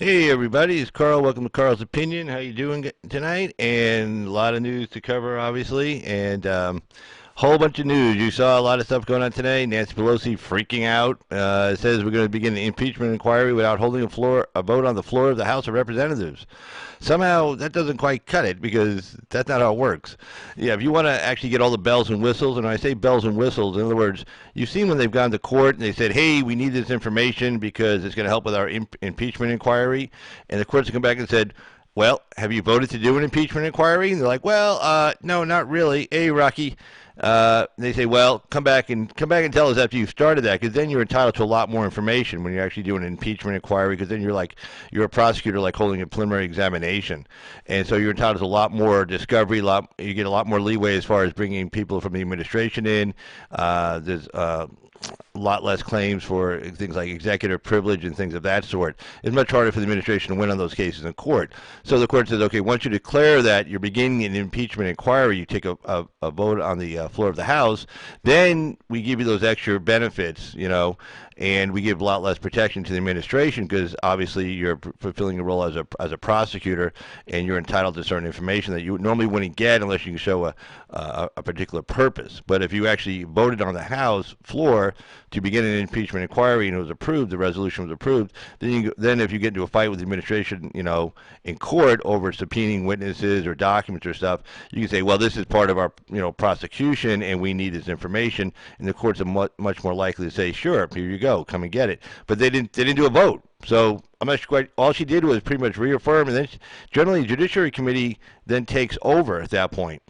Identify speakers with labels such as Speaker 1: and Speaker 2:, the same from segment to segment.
Speaker 1: Hey everybody, it's Carl. Welcome to Carl's Opinion. How you doing tonight? And a lot of news to cover, obviously, and whole bunch of news. You saw a lot of stuff going on today. Nancy Pelosi freaking out. Says we're going to begin an impeachment inquiry without holding a vote on the floor of the House of Representatives. Somehow that doesn't quite cut it because that's not how it works. Yeah, if you want to actually get all the bells and whistles, and when I say bells and whistles, in other words, you've seen when they've gone to court and they said, "Hey, we need this information because it's going to help with our impeachment inquiry," and the courts have come back and said, "Well, have you voted to do an impeachment inquiry?" And they're like, "Well, no, not really." Hey, Rocky. They say, "Well, come back and tell us after you've started that, because then you're entitled to a lot more information when you're actually doing an impeachment inquiry, because then you're a prosecutor, like holding a preliminary examination, and so you're entitled to a lot more discovery. You get a lot more leeway as far as bringing people from the administration in. There's a lot less claims for things like executive privilege and things of that sort. It's much harder for the administration to win on those cases in court. So the court says, okay, once you declare that you're beginning an impeachment inquiry, you take a vote on the floor of the House, then we give you those extra benefits, and we give a lot less protection to the administration because obviously you're fulfilling a role as a prosecutor, and you're entitled to certain information that you normally wouldn't get unless you can show a particular purpose. But if you actually voted on the House floor to begin an impeachment inquiry and it was approved, the resolution was approved, then if you get into a fight with the administration, in court over subpoenaing witnesses or documents or stuff, you can say, well, this is part of our, prosecution and we need this information, and the courts are much more likely to say, sure, here you go, come and get it. But they didn't do a vote. So I'm not sure all she did was pretty much reaffirm, and then generally the Judiciary Committee then takes over at that point.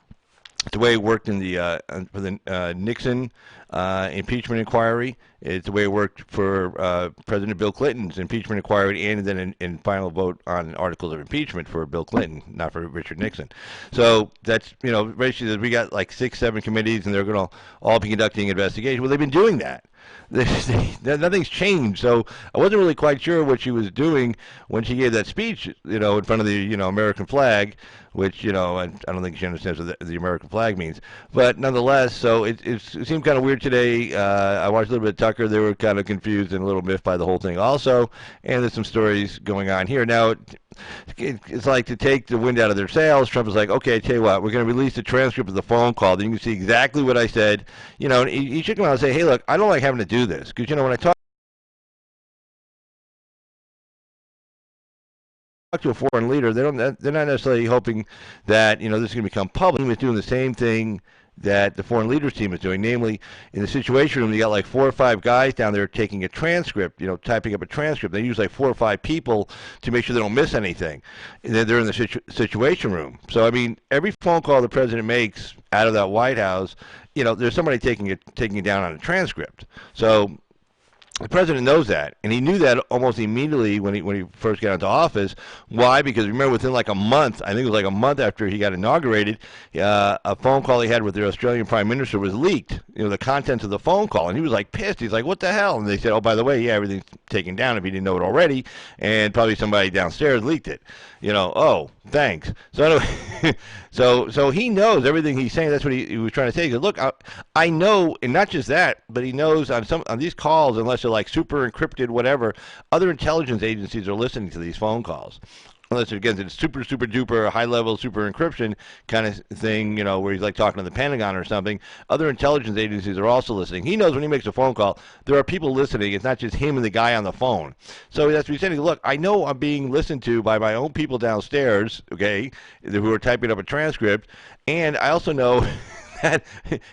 Speaker 1: It's the way it worked in for the Nixon impeachment inquiry. It's the way it worked for President Bill Clinton's impeachment inquiry, and then in final vote on articles of impeachment for Bill Clinton, not for Richard Nixon. So that's, basically we got like 6, 7 committees, and they're going to all be conducting investigation. Well, they've been doing that. Nothing's changed. So I wasn't really quite sure what she was doing when she gave that speech, in front of the, American flag, which, I don't think she understands what the American flag means. But nonetheless, so it seemed kind of weird today. I watched a little bit of Tucker. They were kind of confused and a little miffed by the whole thing also. And there's some stories going on here. Now, it's like to take the wind out of their sails. Trump is like, okay, I tell you what, we're going to release the transcript of the phone call. Then you can see exactly what I said. And he should come out and say, hey, look, I don't like having to do this. Because, when I talk to a foreign leader, they're not necessarily hoping that, this is going to become public. He's doing the same thing that the foreign leaders team is doing, namely in the situation room, you got like 4 or 5 guys down there taking a transcript, typing up a transcript. They use like 4 or 5 people to make sure they don't miss anything. And then they're in the situation room. So I mean, every phone call the president makes out of that White House, there's somebody taking it down on a transcript. So the president knows that, and he knew that almost immediately when he first got into office. Why? Because remember, within like a month, I think it was like a month after he got inaugurated, a phone call he had with the Australian Prime Minister was leaked. The contents of the phone call, and he was like pissed. He's like, "What the hell?" And they said, "Oh, by the way, yeah, everything's taken down if you didn't know it already, and probably somebody downstairs leaked it." Oh, thanks. So anyway, so he knows everything he's saying. That's what he was trying to say. He goes, look, I know, and not just that, but he knows on these calls, unless they're like super encrypted, whatever, other intelligence agencies are listening to these phone calls. Unless again it's super duper high level super encryption kind of thing, where he's like talking to the Pentagon or something. Other intelligence agencies are also listening. He knows when he makes a phone call, there are people listening. It's not just him and the guy on the phone. So that's what he's saying. Look, I know I'm being listened to by my own people downstairs, okay, who are typing up a transcript, and I also know that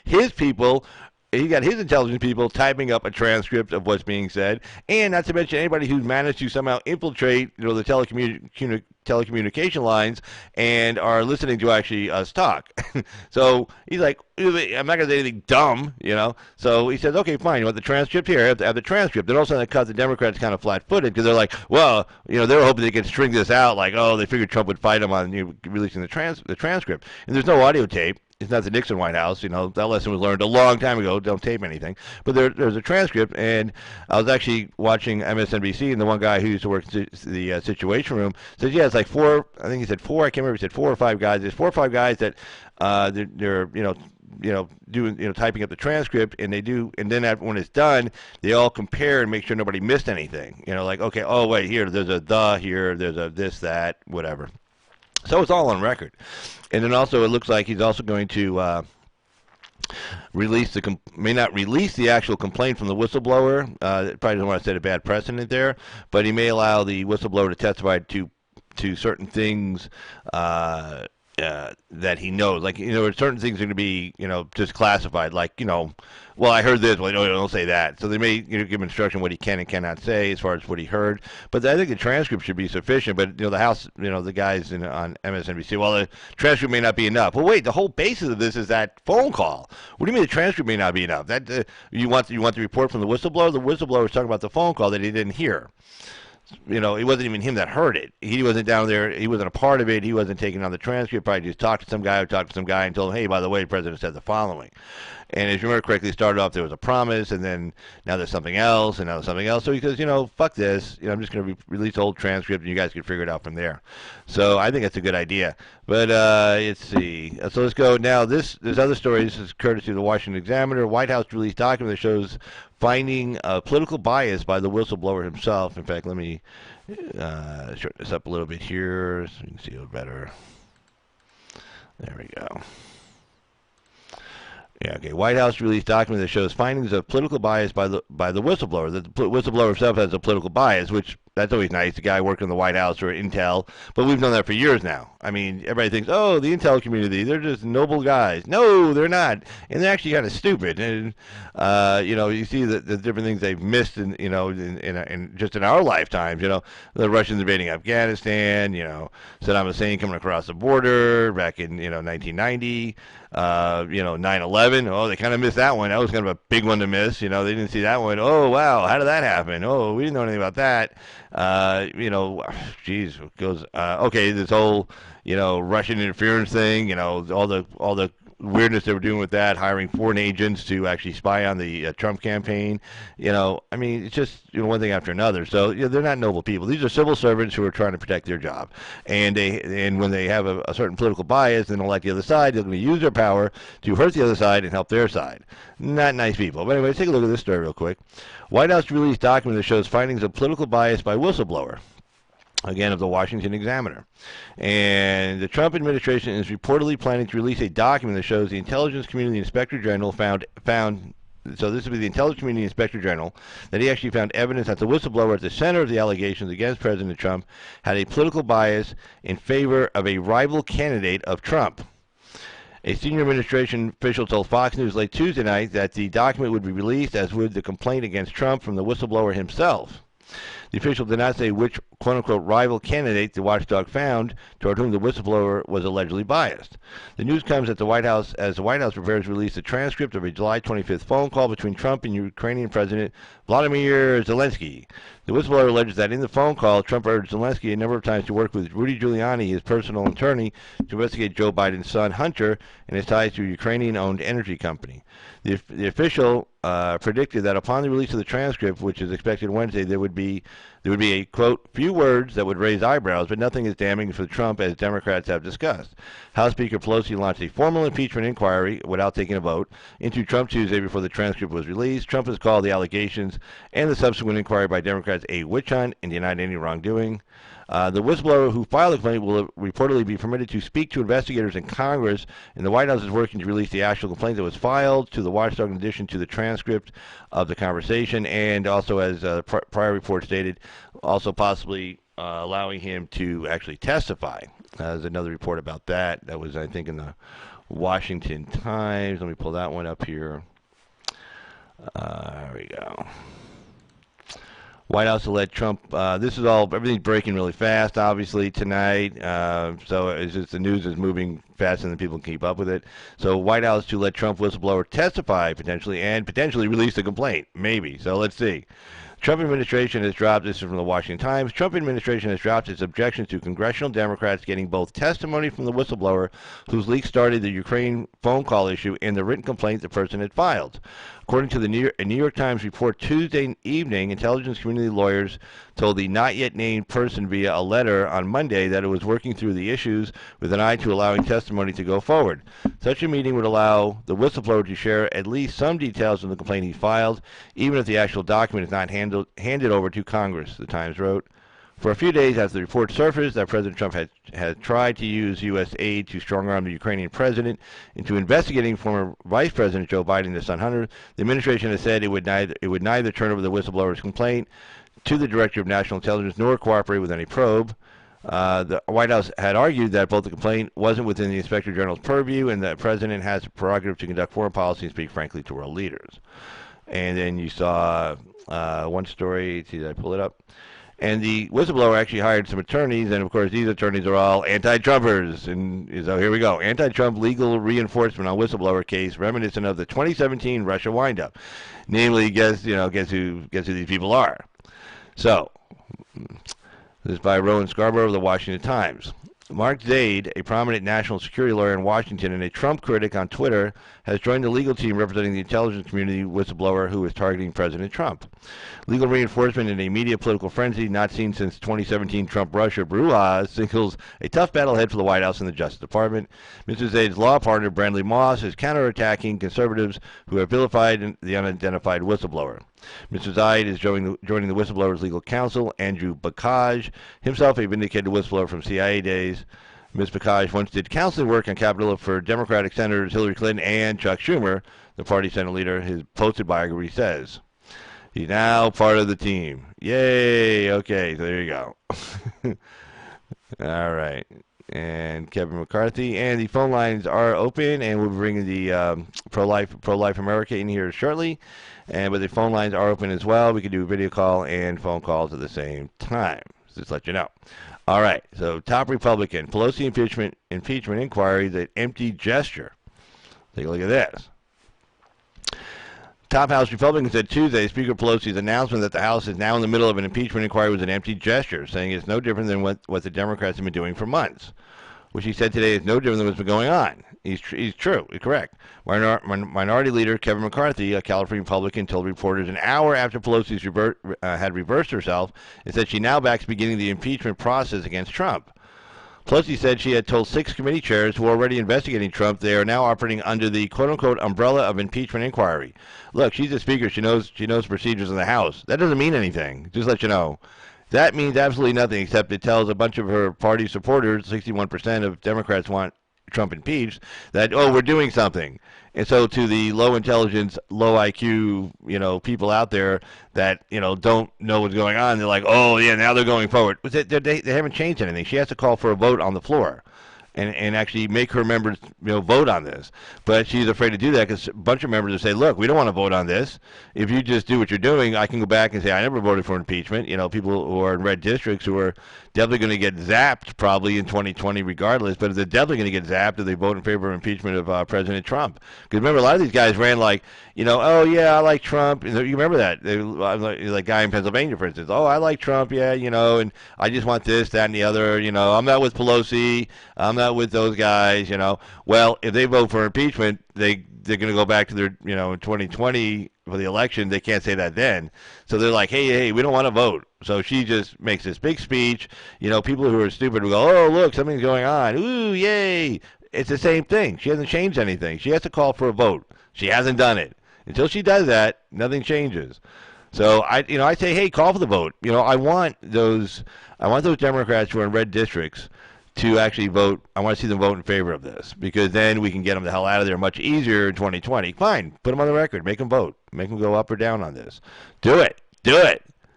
Speaker 1: his people. He got his intelligence people typing up a transcript of what's being said, and not to mention anybody who's managed to somehow infiltrate, the telecommunication lines and are listening to actually us talk. So he's like, I'm not going to say anything dumb, So he says, okay, fine. You want the transcript? Here, I have the transcript. Then also that caught the Democrats kind of flat-footed because they're like, well, they were hoping they could string this out, like, oh, they figured Trump would fight him on releasing the transcript, and there's no audio tape. it's not the Nixon White House. That lesson was learned a long time ago. Don't tape anything. But there's a transcript, and I was actually watching MSNBC, and the one guy who used to work the Situation Room says, yeah, it's like four. I think he said four. I can't remember. He said 4 or 5 guys. There's 4 or 5 guys that they're doing typing up the transcript, and they do, and then when it's done, they all compare and make sure nobody missed anything. Like, okay, oh wait, here there's a the, here there's a this, that, whatever. So it's all on record. And then also it looks like he's also going to may not release the actual complaint from the whistleblower. Probably doesn't want to set a bad precedent there, but he may allow the whistleblower to testify to certain things that he knows. Like, certain things are going to be, just classified. Like, well, I heard this. Well, don't say that. So they may give him instruction what he can and cannot say as far as what he heard. But I think the transcript should be sufficient. But, the House, the guys on MSNBC, well, the transcript may not be enough. Well, wait, the whole basis of this is that phone call. What do you mean the transcript may not be enough? That you want the report from the whistleblower? The whistleblower is talking about the phone call that he didn't hear. It wasn't even him that heard it. He wasn't down there. He wasn't a part of it. He wasn't taking on the transcript. Probably just talked to some guy and told him, hey, by the way, the president said the following. And if you remember correctly, it started off there was a promise, and then now there's something else, and now there's something else. So he says, fuck this. I'm just going to release the whole transcript, and you guys can figure it out from there. So I think that's a good idea. But let's see. So let's go now. This other story. This is courtesy of the Washington Examiner. White House released document that shows finding political bias by the whistleblower himself. In fact, let me shorten this up a little bit here so you can see a little better. There we go. Yeah, okay. White House released document that shows findings of political bias by the whistleblower. The whistleblower himself has a political bias, which that's always nice. The guy working in the White House or Intel, but we've known that for years now. I mean, everybody thinks, oh, the Intel community, they're just noble guys. No, they're not, and they're actually kind of stupid. And you see the different things they've missed, in just in our lifetimes. The Russians invading Afghanistan. Saddam Hussein coming across the border back in 1990. 9/11. Oh, they kind of missed that one. That was kind of a big one to miss. They didn't see that one. Oh, wow, how did that happen? Oh, we didn't know anything about that. Geez, it goes. Okay, this whole Russian interference thing. All the weirdness they were doing with that, hiring foreign agents to actually spy on the Trump campaign. I mean, it's just one thing after another. So they're not noble people. These are civil servants who are trying to protect their job, and when they have a certain political bias and don't like the other side, they're going to use their power to hurt the other side and help their side. Not nice people. But anyway, let's take a look at this story real quick. White House released document that shows findings of political bias by whistleblower. Again, of the Washington Examiner. And the Trump administration is reportedly planning to release a document that shows the Intelligence Community Inspector General found so this would be the Intelligence Community Inspector General, that he actually found evidence that the whistleblower at the center of the allegations against President Trump had a political bias in favor of a rival candidate of Trump. A senior administration official told Fox News late Tuesday night that the document would be released, as would the complaint against Trump from the whistleblower himself. The official did not say which quote-unquote rival candidate the watchdog found toward whom the whistleblower was allegedly biased. The news comes at the White House as the White House prepares to release a transcript of a July 25th phone call between Trump and Ukrainian President Vladimir Zelensky. The whistleblower alleges that in the phone call, Trump urged Zelensky a number of times to work with Rudy Giuliani, his personal attorney, to investigate Joe Biden's son Hunter and his ties to a Ukrainian-owned energy company. The official predicted that upon the release of the transcript, which is expected Wednesday, there would be a, quote, few words that would raise eyebrows, but nothing as damning for Trump as Democrats have discussed. House Speaker Pelosi launched a formal impeachment inquiry without taking a vote into Trump Tuesday before the transcript was released. Trump has called the allegations and the subsequent inquiry by Democrats a witch hunt and denied any wrongdoing. The whistleblower who filed the complaint will reportedly be permitted to speak to investigators in Congress, and the White House is working to release the actual complaint that was filed to the watchdog in addition to the transcript of the conversation, and also, as prior report stated, also possibly allowing him to actually testify. There's another report about that. That was, I think, in the Washington Times. Let me pull that one up here. There we go. White House to let Trump, this is all, everything's breaking really fast, obviously, tonight. So it's just the news is moving faster than people can keep up with it. So White House to let Trump whistleblower testify potentially and potentially release the complaint. Maybe. So let's see. Trump administration has dropped, this is from the Washington Times, Trump administration has dropped its objections to congressional Democrats getting both testimony from the whistleblower whose leak started the Ukraine phone call issue and the written complaint the person had filed. According to the New York Times report Tuesday evening, intelligence community lawyers told the not yet named person via a letter on Monday that it was working through the issues with an eye to allowing testimony to go forward. Such a meeting would allow the whistleblower to share at least some details of the complaint he filed, even if the actual document is not handed over to Congress, the Times wrote. For a few days after the report surfaced that President Trump had tried to use U.S. aid to strong-arm the Ukrainian president into investigating former Vice President Joe Biden, the son Hunter, the administration has said it would neither turn over the whistleblower's complaint to the Director of National Intelligence nor cooperate with any probe. The White House had argued that both the complaint wasn't within the Inspector General's purview and that the president has the prerogative to conduct foreign policy and speak frankly to world leaders. And then you saw one story, did I pull it up? And the whistleblower actually hired some attorneys, and of course these attorneys are all anti-Trumpers. And so here we go. Anti-Trump legal reinforcement on whistleblower case reminiscent of the 2017 Russia windup. Namely, guess who these people are. So, this is by Rowan Scarborough of the Washington Times. Mark Zaid, a prominent national security lawyer in Washington and a Trump critic on Twitter, has joined the legal team representing the intelligence community whistleblower who is targeting President Trump. Legal reinforcement in a media political frenzy not seen since 2017 Trump-Russia brouhaha signals a tough battle ahead for the White House and the Justice Department. Mr. Zaid's law partner, Brandley Moss, is counterattacking conservatives who have vilified the unidentified whistleblower. Mr. Zaid is joining the whistleblower's legal counsel, Andrew Bakaj, himself a vindicated whistleblower from CIA days. Ms. Bakaj once did counseling work on Capitol Hill for Democratic Senators Hillary Clinton and Chuck Schumer, the party Senate leader, his posted biography says. He's now part of the team. Yay! Okay, so there you go. All right. And Kevin McCarthy. And the phone lines are open, and we'll be bringing the pro-life America in here shortly. But the phone lines are open as well. We can do a video call and phone calls at the same time. Just to let you know. All right. So top Republican, Pelosi impeachment inquiry is an empty gesture. Take a look at this. Top House Republicans said Tuesday Speaker Pelosi's announcement that the House is now in the middle of an impeachment inquiry was an empty gesture, saying it's no different than what the Democrats have been doing for months, which he said today is no different than what's been going on. He's correct. Minority Leader Kevin McCarthy, a California Republican, told reporters an hour after Pelosi had reversed herself and said she now backs beginning the impeachment process against Trump. Pelosi said she had told 6 committee chairs who were already investigating Trump they are now operating under the quote-unquote umbrella of impeachment inquiry. Look, she's a speaker. She knows procedures in the House. That doesn't mean anything. Just let you know. That means absolutely nothing except it tells a bunch of her party supporters, 61% of Democrats want Trump impeached, that, oh, we're doing something. And so to the low intelligence, low IQ, people out there that, don't know what's going on, they're like, oh, yeah, now they're going forward. They haven't changed anything. She has to call for a vote on the floor and actually make her members, vote on this. But she's afraid to do that because a bunch of members will say, look, we don't want to vote on this. If you just do what you're doing, I can go back and say, I never voted for impeachment. People who are in red districts who are definitely going to get zapped probably in 2020 regardless, but they're definitely going to get zapped if they vote in favor of impeachment of President Trump. Because remember, a lot of these guys ran like, oh, yeah, I like Trump. You remember that. Like guy in Pennsylvania, for instance. Oh, I like Trump, yeah, and I just want this, that, and the other. I'm not with Pelosi. I'm not with those guys, Well, if they vote for impeachment, they're going to go back to their, in 2020 for the election. They can't say that then. So they're like, hey, we don't want to vote. So she just makes this big speech. People who are stupid will go, oh, look, something's going on. Ooh, yay. It's the same thing. She hasn't changed anything. She has to call for a vote. She hasn't done it. Until she does that, nothing changes. So I say, hey, call for the vote. I want those Democrats who are in red districts to actually vote. I want to see them vote in favor of this because then we can get them the hell out of there much easier in 2020. Fine, put them on the record, make them vote, make them go up or down on this. Do it.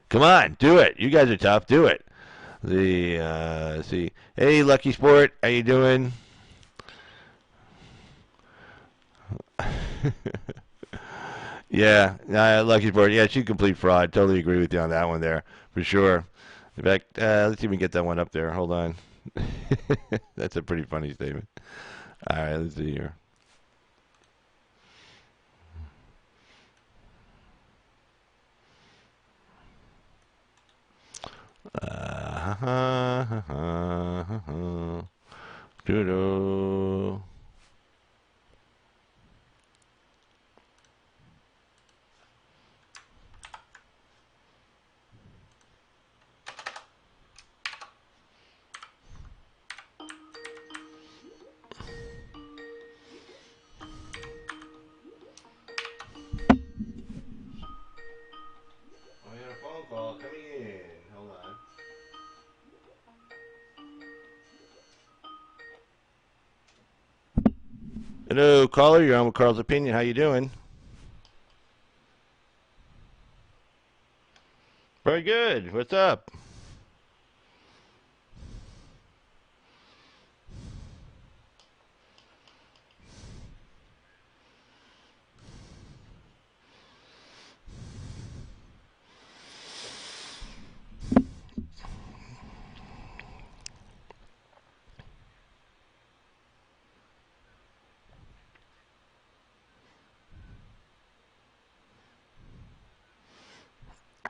Speaker 1: Come on, do it. You guys are tough. Do it. Let's see. Hey, Lucky Sport, how you doing? Yeah, Lucky Sport. Yeah, she's complete fraud. Totally agree with you on that one there, for sure. In fact, let's see if we can get that one up there. Hold on. That's a pretty funny statement. All right, let's see here. Doo-doo. I got a phone call coming in. Hold on. Hello, caller. You're on with Carl's Opinion. How you doing? Very good. What's up?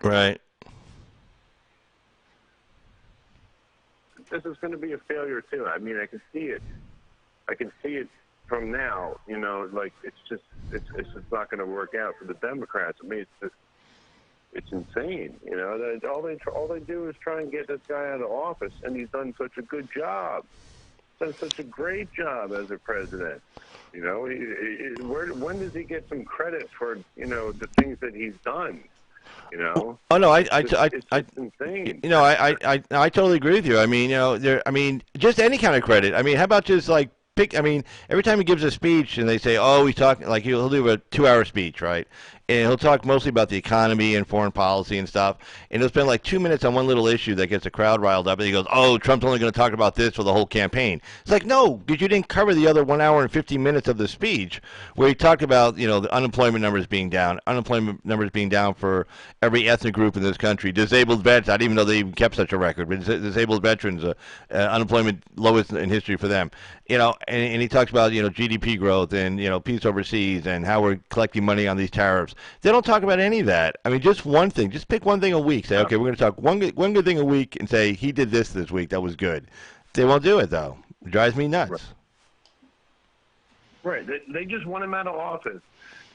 Speaker 1: Right.
Speaker 2: This is going to be a failure too. I mean, I can see it. I can see it from now. You know, like it's just not going to work out for the Democrats. I mean, it's insane. You know, all they do is try and get this guy out of office, and he's done such a good job. Done such a great job as a president. You know, when does he get some credit for the things that he's done? You know.
Speaker 1: Oh no,
Speaker 2: It's just insane.
Speaker 1: I totally agree with you. I mean, just any kind of credit. I mean, how about just like pick? I mean, every time he gives a speech and they say, "Oh, he's talking," like he'll do a 2-hour speech, right? And he'll talk mostly about the economy and foreign policy and stuff. And he'll spend like 2 minutes on one little issue that gets the crowd riled up. And he goes, "Oh, Trump's only going to talk about this for the whole campaign." It's like, no, because you didn't cover the other 1 hour and 50 minutes of the speech where he talked about, the unemployment numbers being down, for every ethnic group in this country, disabled vets. I didn't even know they even kept such a record, but disabled veterans, unemployment lowest in history for them. And he talks about GDP growth and peace overseas and how we're collecting money on these tariffs. They don't talk about any of that. I mean, just one thing. Just pick one thing a week. Say, okay, we're going to talk one good thing a week, and say he did this week. That was good. They won't do it though. It drives me nuts.
Speaker 2: Right. They just want him out of office.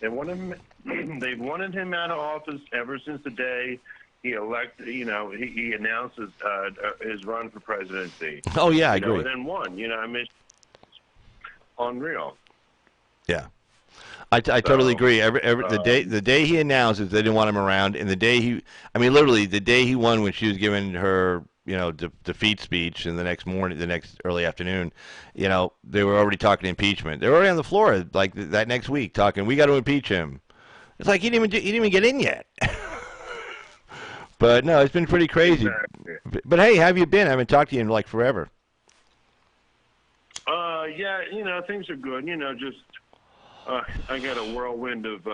Speaker 2: They want him. They've wanted him out of office ever since the day he elected. He announced his run for presidency.
Speaker 1: Oh yeah, I agree.
Speaker 2: And then won. I mean, unreal.
Speaker 1: Yeah. I totally agree. The day he announces they didn't want him around, and literally the day he won when she was giving her defeat speech, and the next early afternoon, they were already talking impeachment. They were already on the floor like that next week talking. We got to impeach him. It's like he didn't even get in yet. But no, it's been pretty crazy.
Speaker 2: Exactly.
Speaker 1: But hey, how have you been? I haven't talked to you in like forever.
Speaker 2: Yeah, things are good. Just. I got a whirlwind of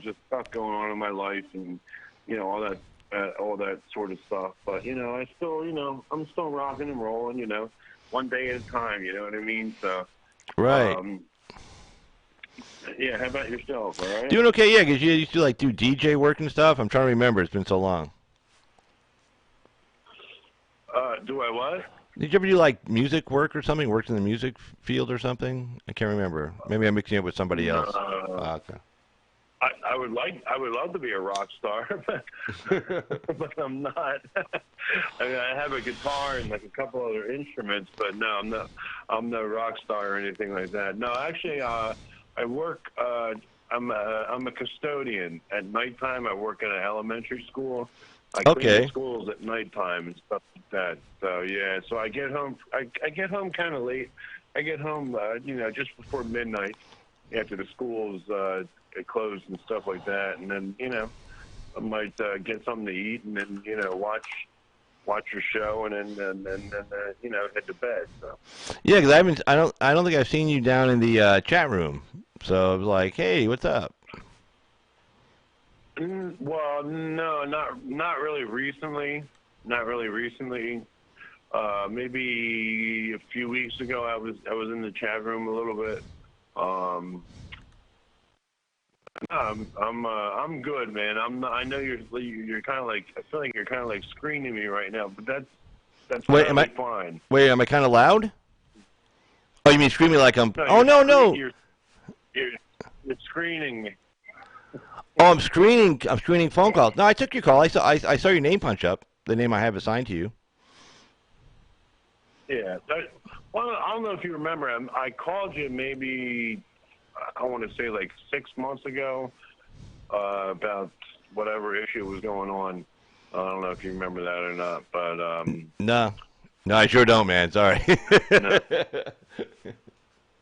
Speaker 2: just stuff going on in my life, and all that sort of stuff. But I still I'm still rocking and rolling. One day at a time. You know what I mean? So
Speaker 1: right.
Speaker 2: Yeah. How about yourself? All right.
Speaker 1: Doing okay. Yeah, because you used to like do DJ work and stuff. I'm trying to remember. It's been so long.
Speaker 2: Do I what?
Speaker 1: Did you ever do like music work or something? Worked in the music field or something? I can't remember. Maybe I'm mixing it with somebody else. Okay.
Speaker 2: I would love to be a rock star, but I'm not. I mean, I have a guitar and like a couple other instruments, but no, I'm no rock star or anything like that. No, actually, I work. I'm a custodian. At nighttime, I work in an elementary school. I clean the schools at nighttime and stuff like that. So yeah, so I get home. I get home kind of late. I get home, just before midnight, after the schools closed and stuff like that. And then I might get something to eat and then watch your show and then head to bed. So
Speaker 1: yeah, because I don't think I've seen you down in the chat room. So I was like, hey, what's up?
Speaker 2: Well, no, not really recently. Not really recently. Maybe a few weeks ago, I was in the chat room a little bit. I'm good, man. I'm not, I know you're kind of like, I feel like you're kind of like screening me right now, but that's
Speaker 1: Wait, am I?
Speaker 2: totally fine.
Speaker 1: Wait, am I kind of loud? Oh, you mean screaming like I'm?
Speaker 2: No,
Speaker 1: Oh no, no.
Speaker 2: you're you're screening me.
Speaker 1: Oh, I'm screening. I'm screening phone calls. No, I took your call. I saw your name punch up. The name I have assigned to you.
Speaker 2: Yeah. Well, I don't know if you remember. I called you maybe, I want to say like 6 months ago, about whatever issue was going on. I don't know if you remember that or not, but
Speaker 1: No, no, I sure don't, man. Sorry.
Speaker 2: no.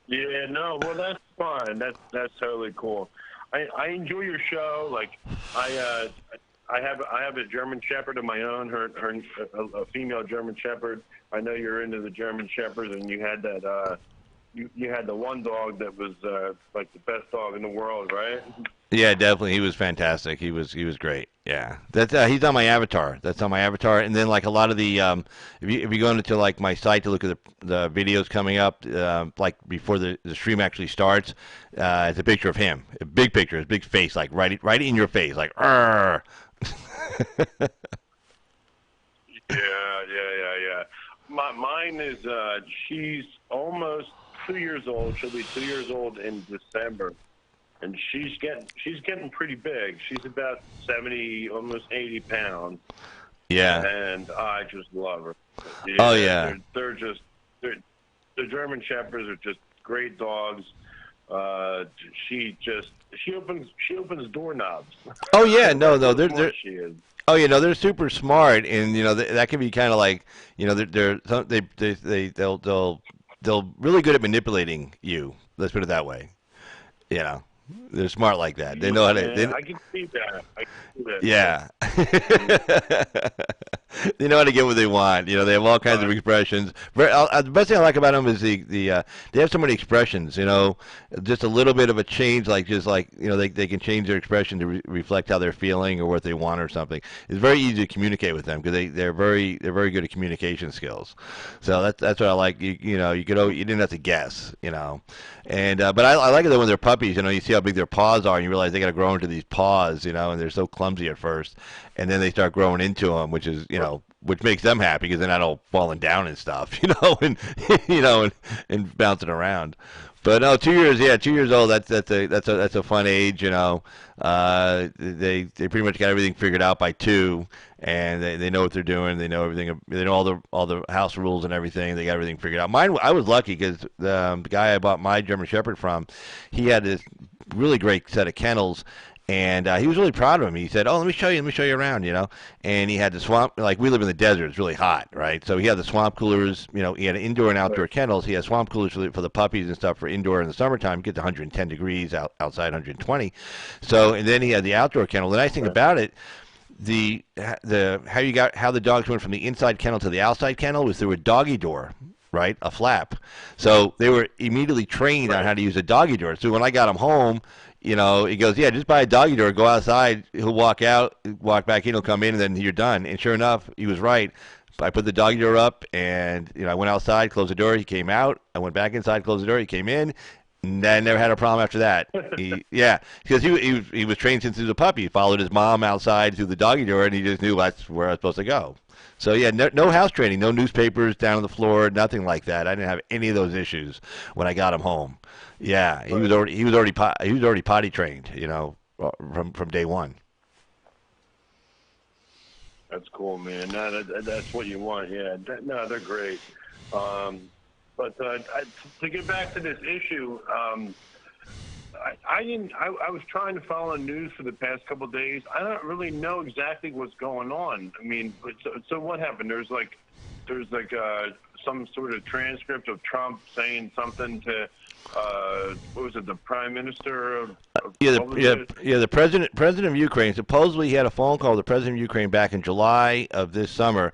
Speaker 2: Yeah, no, well that's fine. That's totally cool. I enjoy your show. Like I I have a German Shepherd of my own. A female German Shepherd. I know you're into the German Shepherds, and you had that. You had the one dog that was like the best dog in the world, right?
Speaker 1: Yeah, definitely. He was fantastic. He was great. Yeah, that's he's on my avatar. That's on my avatar. And then like a lot of the if you go into like my site to look at the videos coming up, like before the stream actually starts, it's a picture of him, a big picture, his big face, like right in your face, like. Arr.
Speaker 2: Yeah. Mine is she's almost 2 years old. She'll be 2 years old in December. And she's getting pretty big. She's about 70, almost 80 pounds.
Speaker 1: Yeah.
Speaker 2: And I just love her. Yeah,
Speaker 1: Oh yeah.
Speaker 2: The German Shepherds are just great dogs. She opens doorknobs.
Speaker 1: Oh yeah. No,
Speaker 2: That's
Speaker 1: no.
Speaker 2: how
Speaker 1: They're
Speaker 2: smart she is.
Speaker 1: Oh, they're super smart, and that can be kind of like they'll really good at manipulating you. Let's put it that way. You know, they're smart like that. They know how to.
Speaker 2: Yeah, I can see that. I can see that.
Speaker 1: Yeah. They know how to get what they want. They have all kinds of expressions. The best thing I like about them is they have so many expressions. Just a little bit of a change, like just like they can change their expression to reflect how they're feeling or what they want or something. It's very easy to communicate with them because they're very good at communication skills. So that's what I like. You didn't have to guess. And but I like it though when they're puppies. You see how big their paws are, and you realize they got to grow into these paws. And they're so clumsy at first, and then they start growing into them, which is which makes them happy because they're not all falling down and stuff, and and bouncing around. But no, 2 years, yeah, 2 years old. That's a fun age. They pretty much got everything figured out by two, and they know what they're doing. They know everything. They know all the house rules and everything. They got everything figured out. Mine, I was lucky because the guy I bought my German Shepherd from, he had this really great set of kennels. And he was really proud of him. He said, "Oh, let me show you around," And he had the swamp. Like we live in the desert, it's really hot, right? So he had the swamp coolers. He had indoor and outdoor kennels. He had swamp coolers for the puppies and stuff for indoor in the summertime. Get to 110 degrees outside 120. So and then he had the outdoor kennel. The nice thing about it, how the dogs went from the inside kennel to the outside kennel was through a doggy door. Right, a flap. So they were immediately trained on how to use a doggy door. So when I got him home, he goes, yeah, just buy a doggy door, go outside, he'll walk out, walk back in, he'll come in, and then you're done. And sure enough, he was right. I put the doggy door up, and I went outside, closed the door, he came out. I went back inside, closed the door, he came in. And I never had a problem after that. Yeah, because he was trained since he was a puppy. He followed his mom outside through the doggy door, and he just knew that's where I was supposed to go. So yeah, no house training, no newspapers down on the floor, nothing like that. I didn't have any of those issues when I got him home. Yeah, he was already potty trained, from day one.
Speaker 2: That's cool, man. No, that's what you want. Yeah. No, they're great. But to get back to this issue, I didn't. I was trying to follow news for the past couple of days. I don't really know exactly what's going on. I mean, so what happened? There's like some sort of transcript of Trump saying something to what was it? The Prime Minister of
Speaker 1: the president of Ukraine. Supposedly, he had a phone call with the president of Ukraine back in July of this summer.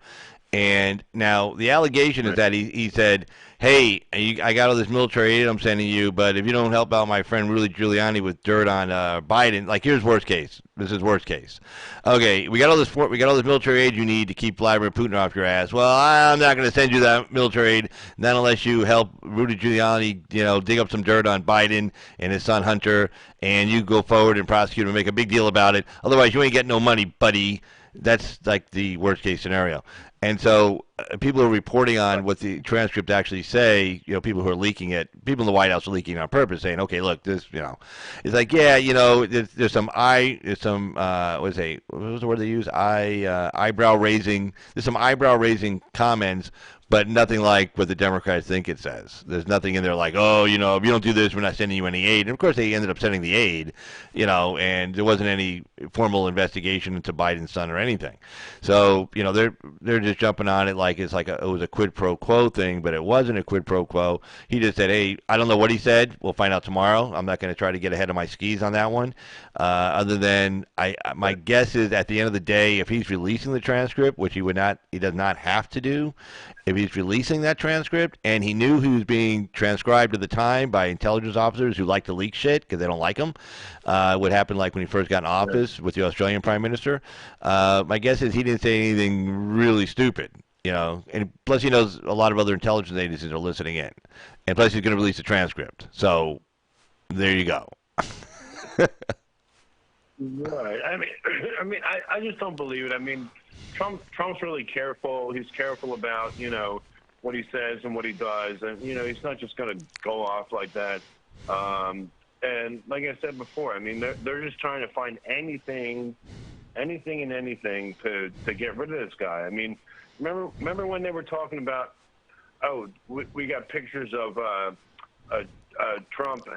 Speaker 1: And now the allegation is that he said, hey, I got all this military aid I'm sending you, but if you don't help out my friend Rudy Giuliani with dirt on Biden, like here's worst case. This is worst case. Okay, we got all this military aid you need to keep Vladimir Putin off your ass. Well, I'm not going to send you that military aid not unless you help Rudy Giuliani, dig up some dirt on Biden and his son Hunter, and you go forward and prosecute him and make a big deal about it. Otherwise, you ain't getting no money, buddy. That's like the worst case scenario. And so people are reporting on what the transcript actually say. People who are leaking it, people in the White House are leaking it on purpose, saying, "Okay, look, this, it's like, yeah, there's some what was the word they use? Eyebrow raising. There's some eyebrow raising comments, but nothing like what the Democrats think it says. There's nothing in there like, oh, if you don't do this, we're not sending you any aid. And of course, they ended up sending the aid, and there wasn't any formal investigation into Biden's son or anything. So, they're just jumping on it like it was a quid pro quo thing, but it wasn't a quid pro quo. He just said, hey, I don't know what he said. We'll find out tomorrow. I'm not going to try to get ahead of my skis on that one. Other than my guess is at the end of the day, if he's releasing the transcript, which he does not have to do, if he's releasing that transcript and he knew he was being transcribed at the time by intelligence officers who like to leak shit because they don't like him, what happened like when he first got in office with the Australian Prime Minister, my guess is he didn't say anything really stupid. And plus he knows a lot of other intelligence agencies are listening in. And plus he's going to release a transcript. So there you go.
Speaker 2: Right. I just don't believe it. I mean, Trump's really careful. He's careful about, what he says and what he does. And, he's not just going to go off like that. And like I said before, I mean, they're just trying to find anything and anything to get rid of this guy. I mean, remember when they were talking about, we got pictures of Trump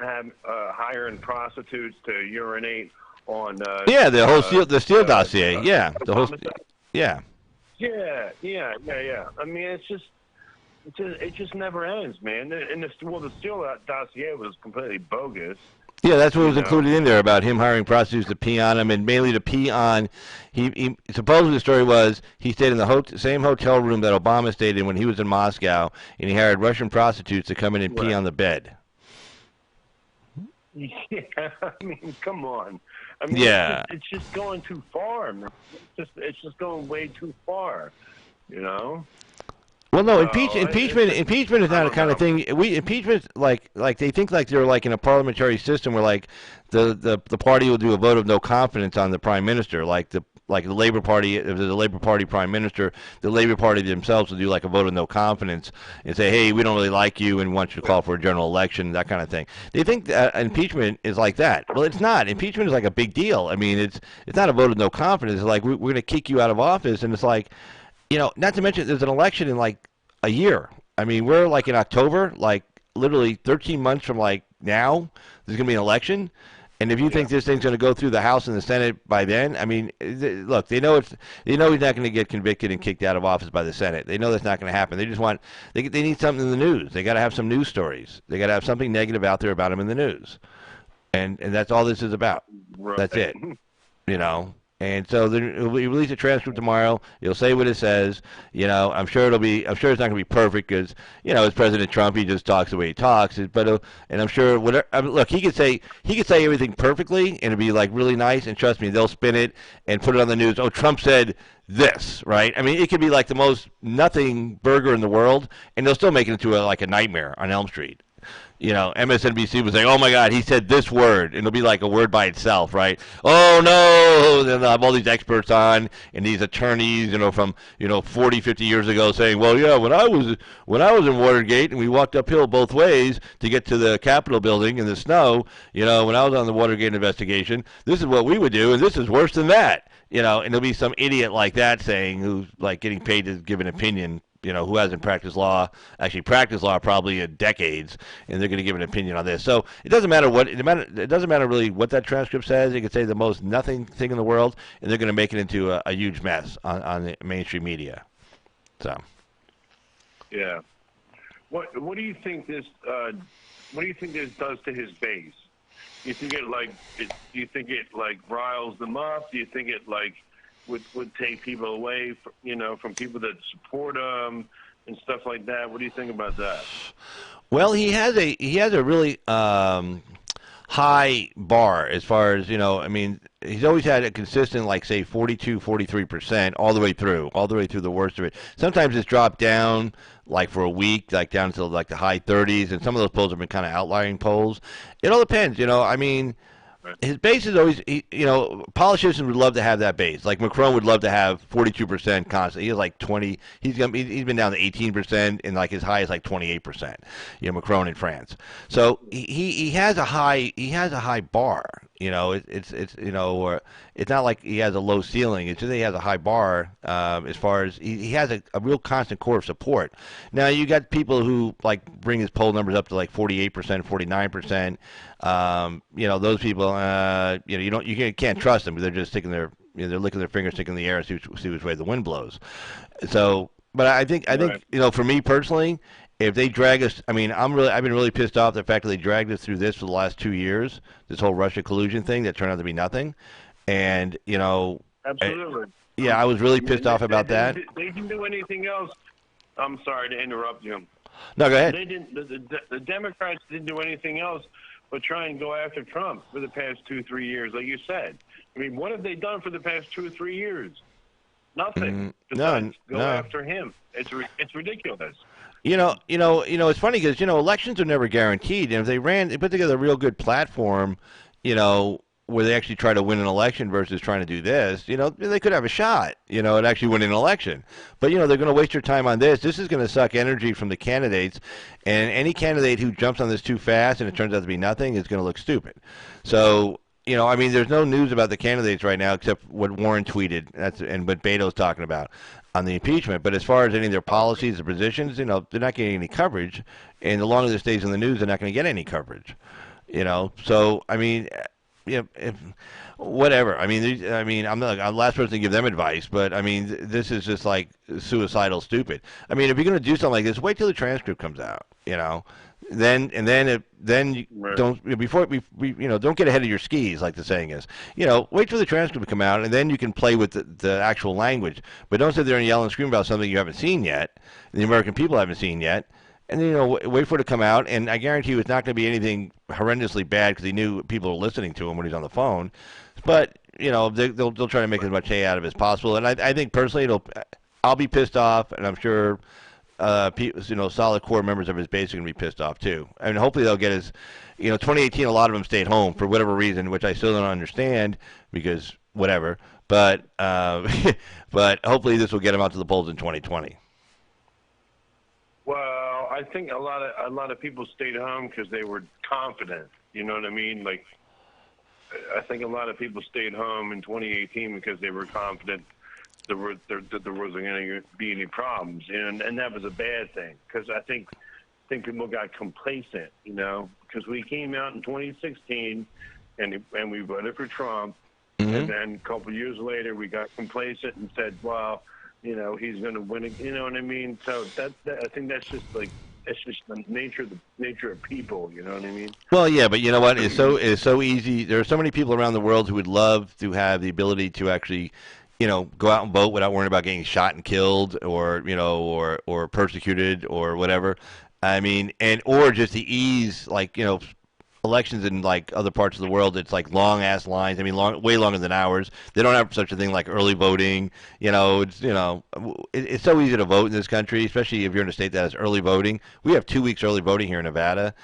Speaker 2: hiring prostitutes to urinate on
Speaker 1: the Steele dossier. Yeah, the whole yeah.
Speaker 2: Yeah. I mean, it just never ends, man. And the Steele dossier was completely bogus.
Speaker 1: Yeah, that's what was included in there about him hiring prostitutes to pee on him, and mainly to pee on. He supposedly the story was he stayed in the same hotel room that Obama stayed in when he was in Moscow, and he hired Russian prostitutes to come in and pee on the bed.
Speaker 2: Yeah, I mean, come on. I mean,
Speaker 1: yeah,
Speaker 2: it's just going too far, man. It's just going way too far,
Speaker 1: Well, no, impeachment is not a kind of thing. Impeachment like they think like they're like in a parliamentary system where like the party will do a vote of no confidence on the prime minister, like the Labor Party. If there's a Labor Party prime minister, the Labor Party themselves will do like a vote of no confidence and say, hey, we don't really like you and want you to call for a general election, that kind of thing. They think that impeachment is like that. Well, it's not. Impeachment is like a big deal. I mean, it's not a vote of no confidence. It's like we're going to kick you out of office, and it's like, not to mention there's an election in like a year. I mean, we're like in October, like literally 13 months from like now, there's going to be an election. And if you think this thing's going to go through the House and the Senate by then, I mean, look, they know he's not going to get convicted and kicked out of office by the Senate. They know that's not going to happen. They just they need something in the news. They got to have some news stories. They got to have something negative out there about him in the news. And that's all this is about. Right. That's it. And so he'll release a transcript tomorrow. He'll say what it says. I'm sure it's not going to be perfect because it's President Trump. He just talks the way he talks. But and I'm sure whatever. Look, he could say everything perfectly and it'd be like really nice. And trust me, they'll spin it and put it on the news. Oh, Trump said this, right? I mean, it could be like the most nothing burger in the world, and they'll still make it into a nightmare on Elm Street. MSNBC was like, oh my God, he said this word, and it'll be like a word by itself, right? Oh no! Then they'll have all these experts on and these attorneys, from 40, 50 years ago, saying, well, yeah, when I was in Watergate and we walked uphill both ways to get to the Capitol building in the snow, when I was on the Watergate investigation, this is what we would do, and this is worse than that, and there'll be some idiot like that saying who's like getting paid to give an opinion. Who hasn't practiced law probably in decades, and they're going to give an opinion on this. So it doesn't matter it doesn't matter really what that transcript says. It could say the most nothing thing in the world, and they're going to make it into a huge mess on the mainstream media. So.
Speaker 2: Yeah. What do you think this does to his base? Do you think it riles them up? Do you think it would take people away from people that support him? and stuff like that. What do you think about that?
Speaker 1: Well, he has a really high bar as far as I mean, he's always had a consistent, like, say, 42, 43% all the way through the worst of it. Sometimes it's dropped down, like, for a week, like down to like the high 30s, and some of those polls have been kind of outlying polls. It all depends. I mean,
Speaker 2: Right.
Speaker 1: his base is always, politicians would love to have that base. Like Macron would love to have 42% constant. He has like 20. He's been down to 18%, and like his high is like 28%. Macron in France. So he has a high bar. Or it's not like he has a low ceiling. It's just that he has a high bar as far as he has a real constant core of support. Now you got people who like bring his poll numbers up to like 48%, 49%. Those people, you can't trust them because they're just sticking their, they're licking their fingers, sticking in the air, and see which way the wind blows. So, but I think,
Speaker 2: Right.
Speaker 1: for me personally, if they drag us, I mean, I've been really pissed off the fact that they dragged us through this for the last 2 years, this whole Russia collusion thing that turned out to be nothing, and
Speaker 2: Absolutely.
Speaker 1: yeah, I was really
Speaker 2: And
Speaker 1: pissed off about that.
Speaker 2: they didn't do anything else. I'm sorry to interrupt you.
Speaker 1: No, go ahead.
Speaker 2: They didn't. The Democrats didn't do anything else but try and go after Trump for the past 2-3 years, like you said. I mean, what have they done for the past 2 or 3 years? Nothing.
Speaker 1: No,
Speaker 2: Besides go
Speaker 1: no.
Speaker 2: after him. It's ridiculous.
Speaker 1: It's funny because elections are never guaranteed, and if they put together a real good platform, where they actually try to win an election versus trying to do this, they could have a shot, at actually winning an election. But they're going to waste your time on this. This is going to suck energy from the candidates, and any candidate who jumps on this too fast and it turns out to be nothing is going to look stupid. So. I mean, there's no news about the candidates right now except what Warren tweeted, and what Beto's talking about on the impeachment. But as far as any of their policies or positions, they're not getting any coverage. And the longer this stays in the news, they're not going to get any coverage. So I mean, whatever. I'm the last person to give them advice, but I mean, this is just like suicidal, stupid. I mean, if you're going to do something like this, wait till the transcript comes out. Then you
Speaker 2: Right.
Speaker 1: don't don't get ahead of your skis, like the saying is. Wait for the transcript to come out, and then you can play with the actual language. But don't sit there and yell and scream about something you haven't seen yet, and the American people haven't seen yet. And then wait for it to come out, and I guarantee you it's not going to be anything horrendously bad because he knew people were listening to him when he's on the phone. But they'll try to make as much hay out of it as possible. And I think personally I'll be pissed off, and I'm sure solid core members of his base are going to be pissed off too. I mean, hopefully they'll get his, 2018, a lot of them stayed home for whatever reason, which I still don't understand because whatever. But but hopefully this will get him out to the polls in 2020.
Speaker 2: Well, I think a lot of people stayed home because they were confident. You know what I mean? Like, I think a lot of people stayed home in 2018 because they were confident that there wasn't going to be any problems, and that was a bad thing because I think people got complacent, because we came out in 2016 and we voted for Trump, and then a couple of years later we got complacent and said, well, he's going to win it. You know what I mean? So that I think that's just like. It's just the nature of people, you know what I mean?
Speaker 1: Well, yeah, but you know what? It's so easy. There are so many people around the world who would love to have the ability to actually, go out and vote without worrying about getting shot and killed, or or persecuted or whatever. I mean, or just the ease, like elections in like other parts of the world. It's like long ass lines. I mean, way longer than ours. They don't have such a thing like early voting. It's so easy to vote in this country, especially if you're in a state that has early voting. We have 2 weeks early voting here in Nevada.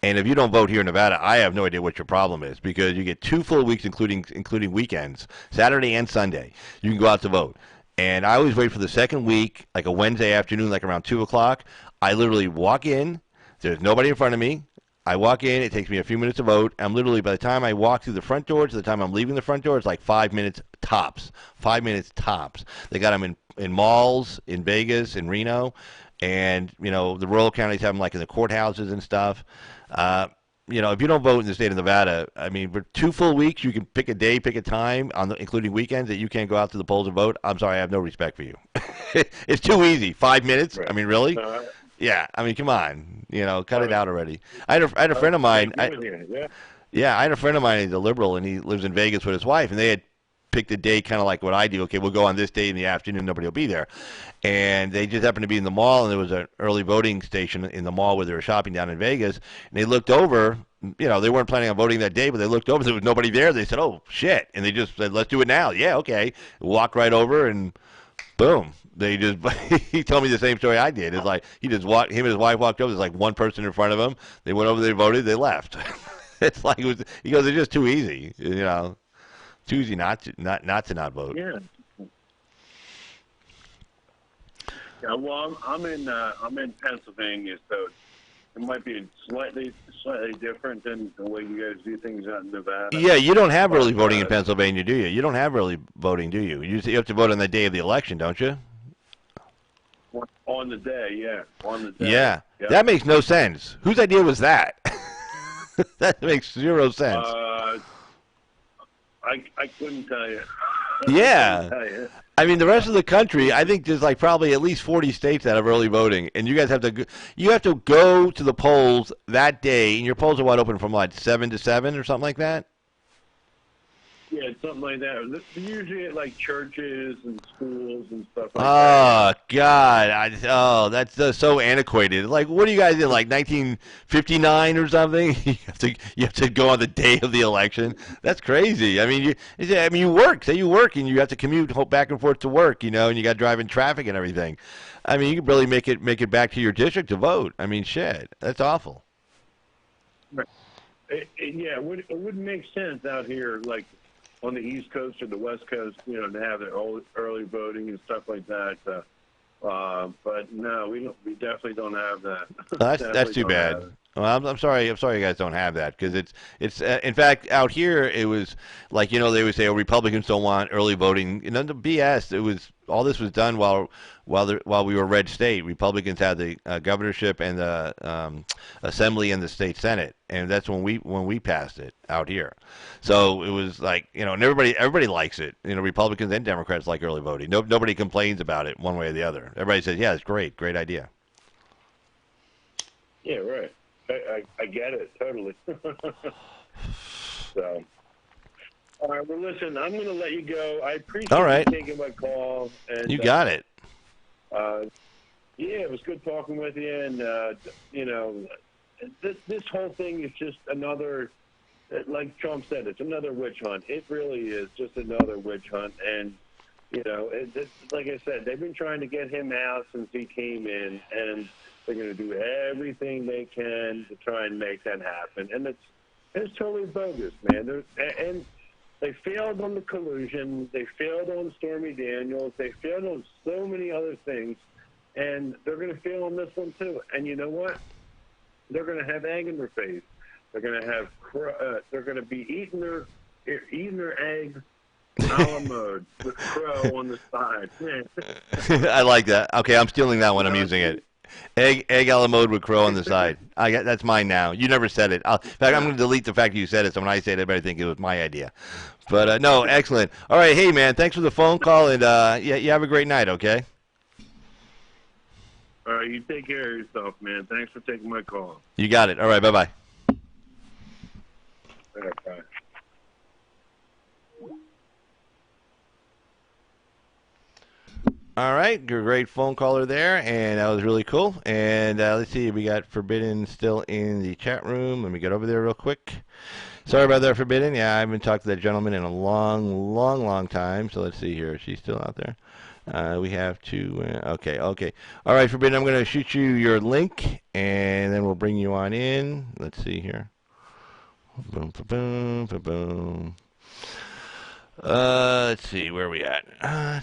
Speaker 1: And if you don't vote here in Nevada, I have no idea what your problem is because you get 2 full weeks, including weekends, Saturday and Sunday. You can go out to vote. And I always wait for the second week, like a Wednesday afternoon, like around 2 o'clock. I literally walk in. There's nobody in front of me. I walk in. It takes me a few minutes to vote. I'm literally, by the time I walk through the front door to the time I'm leaving the front door, it's like 5 minutes tops. 5 minutes tops. They got them in malls, in Vegas, in Reno, and the rural counties have them like in the courthouses and stuff. If you don't vote in the state of Nevada, I mean, for 2 full weeks, you can pick a day, pick a time, including weekends, that you can't go out to the polls and vote. I'm sorry, I have no respect for you. It's too easy. 5 minutes?
Speaker 2: Right.
Speaker 1: I mean, really? Yeah. I mean, come on. Cut it out already. I had a friend of
Speaker 2: I
Speaker 1: mine.
Speaker 2: agree with you, yeah.
Speaker 1: Yeah, I had a friend of mine. He's a liberal, and he lives in Vegas with his wife, and they had picked a day, kind of like what I do. Okay, we'll go on this day in the afternoon. Nobody will be there, and they just happened to be in the mall, and there was an early voting station in the mall where they were shopping down in Vegas, and they looked over. You know, they weren't planning on voting that day, but they looked over. There was nobody there. They said, "Oh shit!" And they just said, "Let's do it now." Yeah, okay. Walked right over and boom. They just he told me the same story I did. It's like he just walked. Him and his wife walked over. There's like one person in front of him. They went over. They voted. They left. It's like it was. He goes, it's just too easy. You know, too easy not to not vote.
Speaker 2: Yeah. Yeah. Well, I'm in Pennsylvania, so it might be slightly different than the way you guys do things out in Nevada.
Speaker 1: Yeah, you don't have early
Speaker 2: But
Speaker 1: voting in Pennsylvania, do you? You don't have early voting, do you? You have to vote on the day of the election, don't you?
Speaker 2: on the day, yeah, on the day.
Speaker 1: Yeah,
Speaker 2: Yep.
Speaker 1: that makes no sense. Whose idea was that? That makes zero sense.
Speaker 2: I couldn't tell you.
Speaker 1: Yeah.
Speaker 2: Tell you.
Speaker 1: I mean, the rest of the country, I think there's like probably at least 40 states that have early voting, and you guys have to you have to go to the polls that day, and your polls are wide open from what 7 to 7 or something like that.
Speaker 2: Yeah, something like that. Usually at like churches and schools and stuff like
Speaker 1: Oh
Speaker 2: that.
Speaker 1: God! That's so antiquated. Like, what are you guys in like 1959 or something? You have to go on the day of the election. That's crazy. I mean, you work. Say you work and you have to commute back and forth to work. You know, and you got to drive in traffic and everything. I mean, you could barely make it back to your district to vote. I mean, shit, that's awful.
Speaker 2: Right. Yeah, it wouldn't make sense out here, like on the East Coast or the West Coast, you know, to have the early voting and stuff like that. But no, we don't. We definitely don't have that.
Speaker 1: That's
Speaker 2: Definitely
Speaker 1: too
Speaker 2: don't
Speaker 1: bad.
Speaker 2: have it.
Speaker 1: Well, I'm sorry. I'm sorry you guys don't have that because it's in fact out here it was like they would say oh Republicans don't want early voting. The BS. It was all this was done while we were red state. Republicans had the governorship and the assembly and the state senate, and that's when we passed it out here. So it was like and everybody likes it. Republicans and Democrats like early voting. Nobody complains about it one way or the other. Everybody says yeah, it's great idea.
Speaker 2: Yeah, right. I get it totally. So, all right. Well, listen, I'm going to let you go. I appreciate
Speaker 1: All right,
Speaker 2: you taking my call. And
Speaker 1: you got it.
Speaker 2: Yeah, it was good talking with you. And this whole thing is just another, like Trump said, it's another witch hunt. It really is just another witch hunt. And like I said, they've been trying to get him out since he came in, and they're going to do everything they can to try and make that happen. And it's totally bogus, man. And they failed on the collusion. They failed on Stormy Daniels. They failed on so many other things. And they're going to fail on this one, too. And you know what? They're going to have egg in their face. They're going to have they're going to be eating their eggs a la mode with crow on the side.
Speaker 1: I like that. Okay, I'm stealing that one. I'm using it. Egg a la mode with crow on the side. That's mine now. You never said it. In fact, I'm going to delete the fact that you said it. So when I say it, everybody think it was my idea. But no, excellent. All right, hey man, thanks for the phone call, and yeah, you have a great night. Okay.
Speaker 2: All right, you take care of yourself, man. Thanks for taking my call.
Speaker 1: You got it. All right, bye bye.
Speaker 2: All right, bye.
Speaker 1: All right, great phone caller there, and that was really cool. And let's see, we got Forbidden still in the chat room. Let me get over there real quick. Sorry about that, Forbidden. Yeah, I haven't talked to that gentleman in a long time. So let's see here. She's still out there. We have to. Okay. All right, Forbidden. I'm going to shoot you your link, and then we'll bring you on in. Let's see here. Boom, boom, boom, boom. Let's see, where are we at? Oh,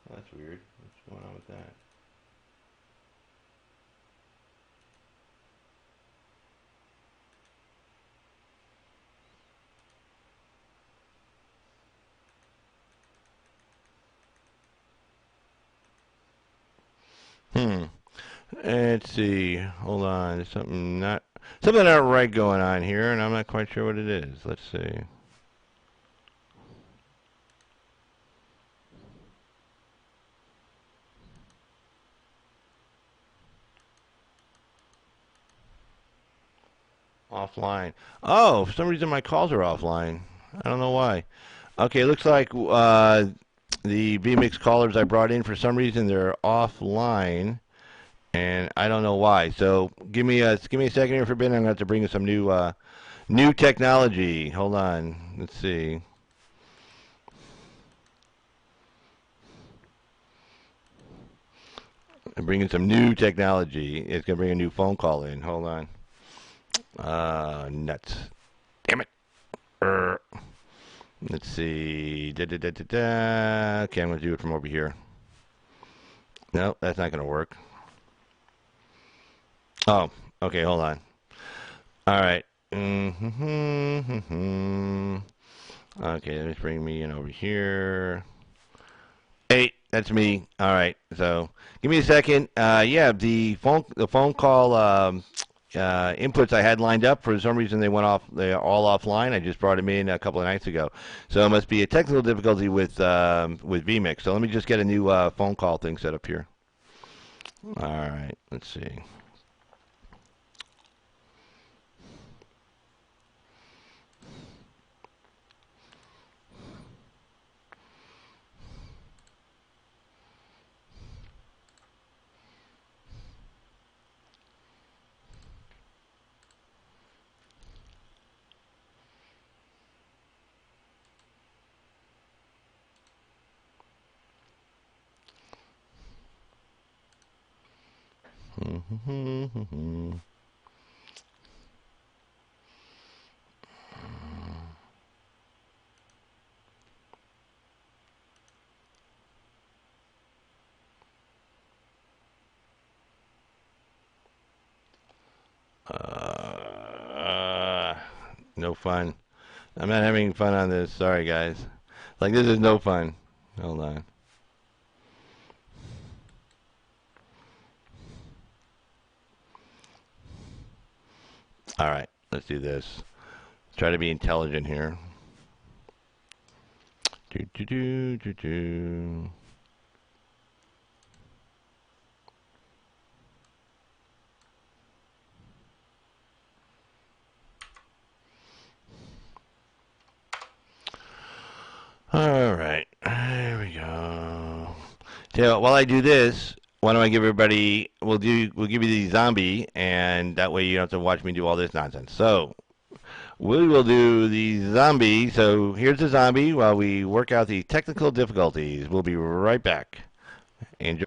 Speaker 1: that's weird. What's going on with that? Let's see. Hold on. There's something not right going on here, and I'm not quite sure what it is. Let's see. Offline. Oh, for some reason my calls are offline. I don't know why. Okay, it looks like the vMix callers I brought in for some reason they're offline, and I don't know why. So give me a second here for a bit. I'm gonna have to bring in some new technology. Hold on. Let's see. I'm bringing some new technology. It's gonna bring a new phone call in. Hold on. Nuts. Damn it. Err. Let's see. Da, da, da, da, da. Okay, I'm gonna do it from over here. No, that's not gonna work. Oh, okay. Hold on. All right. Mm-hmm. Okay, let me bring me in over here. Hey, that's me. All right. So, give me a second. Yeah, the phone call inputs I had lined up for some reason they went off. They're all offline. I just brought them in a couple of nights ago. So it must be a technical difficulty with vMix. So let me just get a new phone call thing set up here. All right. Let's see. Uh, no fun. I'm not having fun on this. Sorry, guys. Like, this is no fun. Hold on. All right, let's do this. Try to be intelligent here. Do, do, do, do, do. All right, there we go. So while I do this, why don't I give everybody? We'll give you the zombie, and that way you don't have to watch me do all this nonsense. So we will do the zombie. So here's the zombie while we work out the technical difficulties. We'll be right back. Enjoy.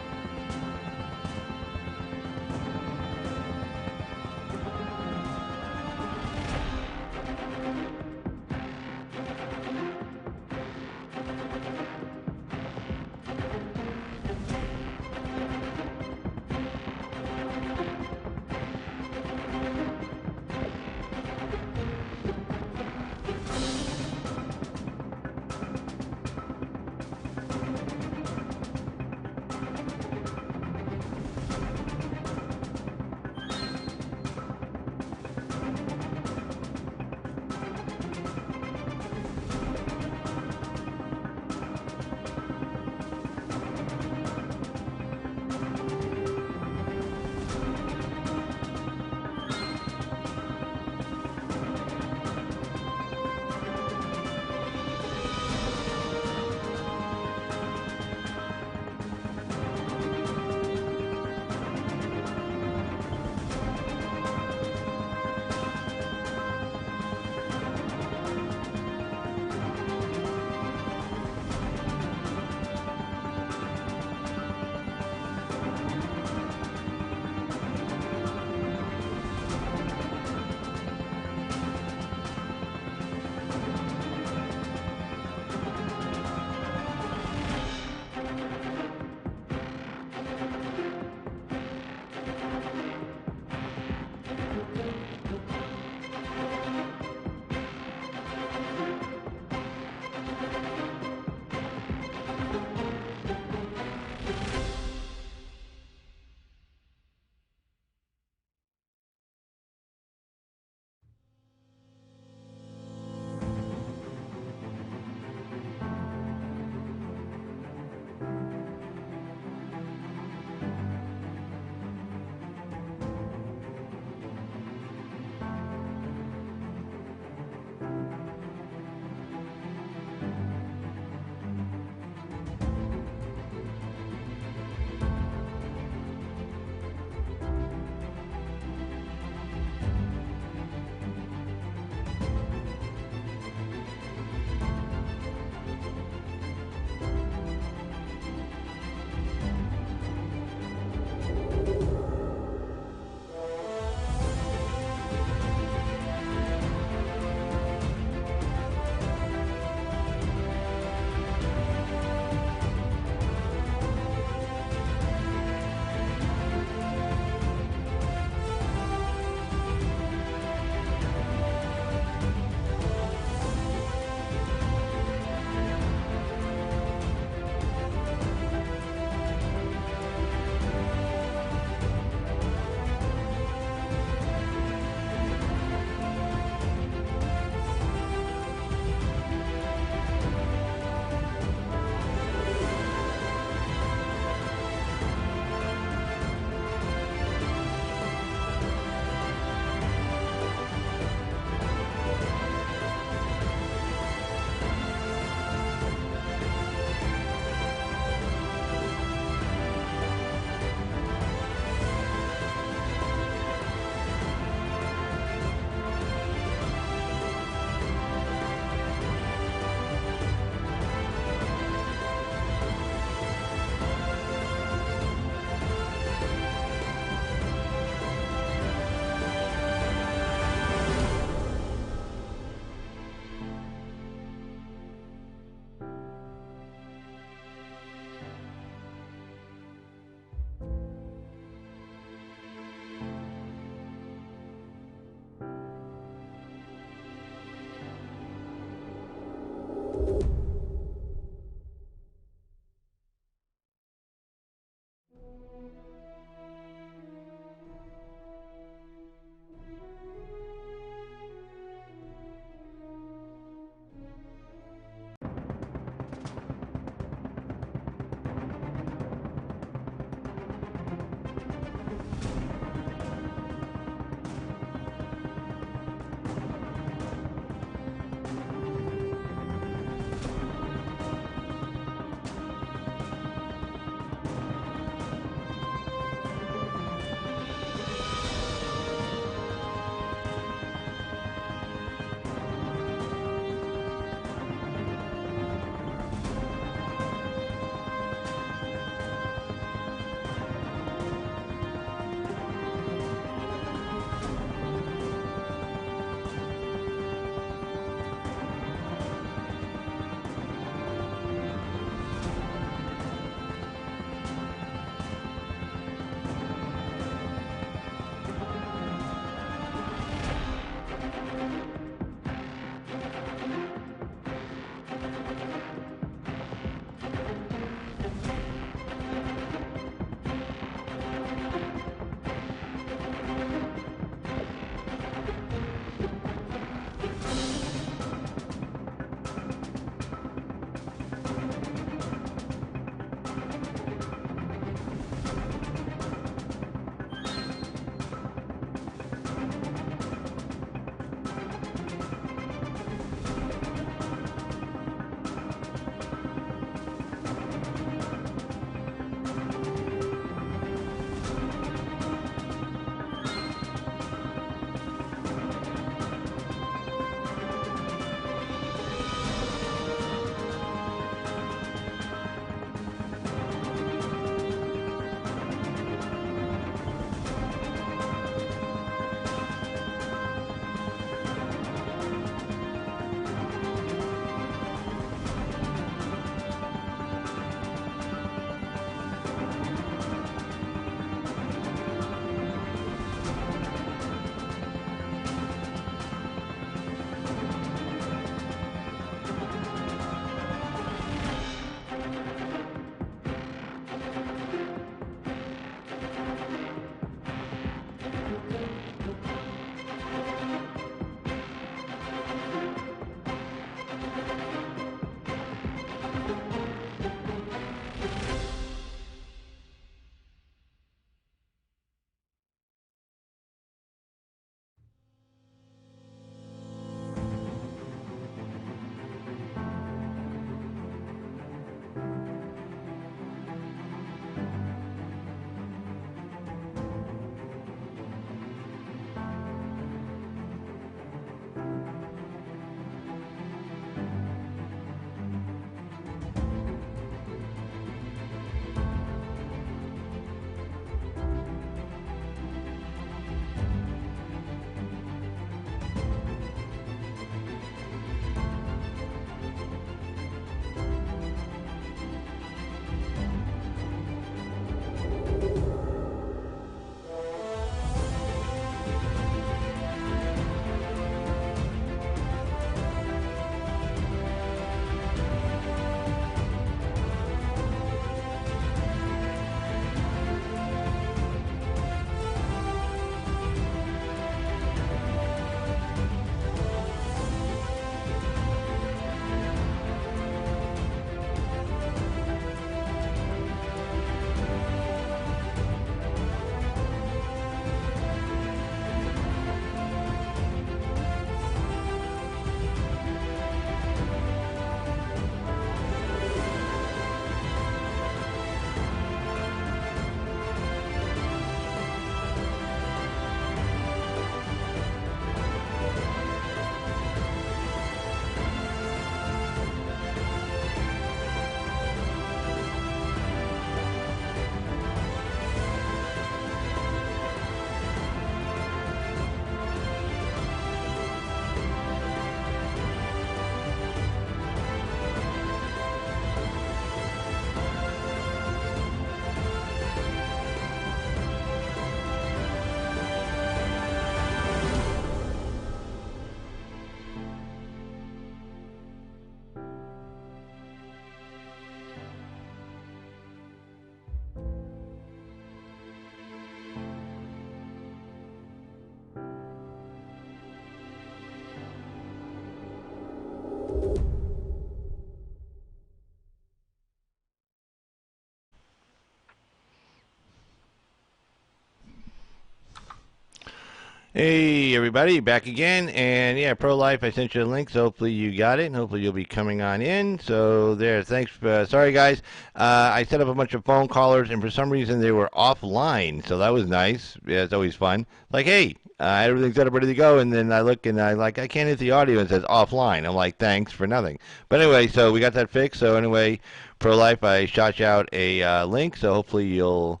Speaker 1: Hey everybody, back again, and yeah, pro-life. I sent you a link, so hopefully you got it, and hopefully you'll be coming on in. So there, thanks. Sorry guys, I set up a bunch of phone callers, and for some reason they were offline, so that was nice. Yeah, it's always fun. Like, hey, everything's set up ready to go, and then I look and I can't hit the audio, and it says offline. I'm like, thanks for nothing. But anyway, so we got that fixed. So anyway, pro-life, I shot you out a link, so hopefully you'll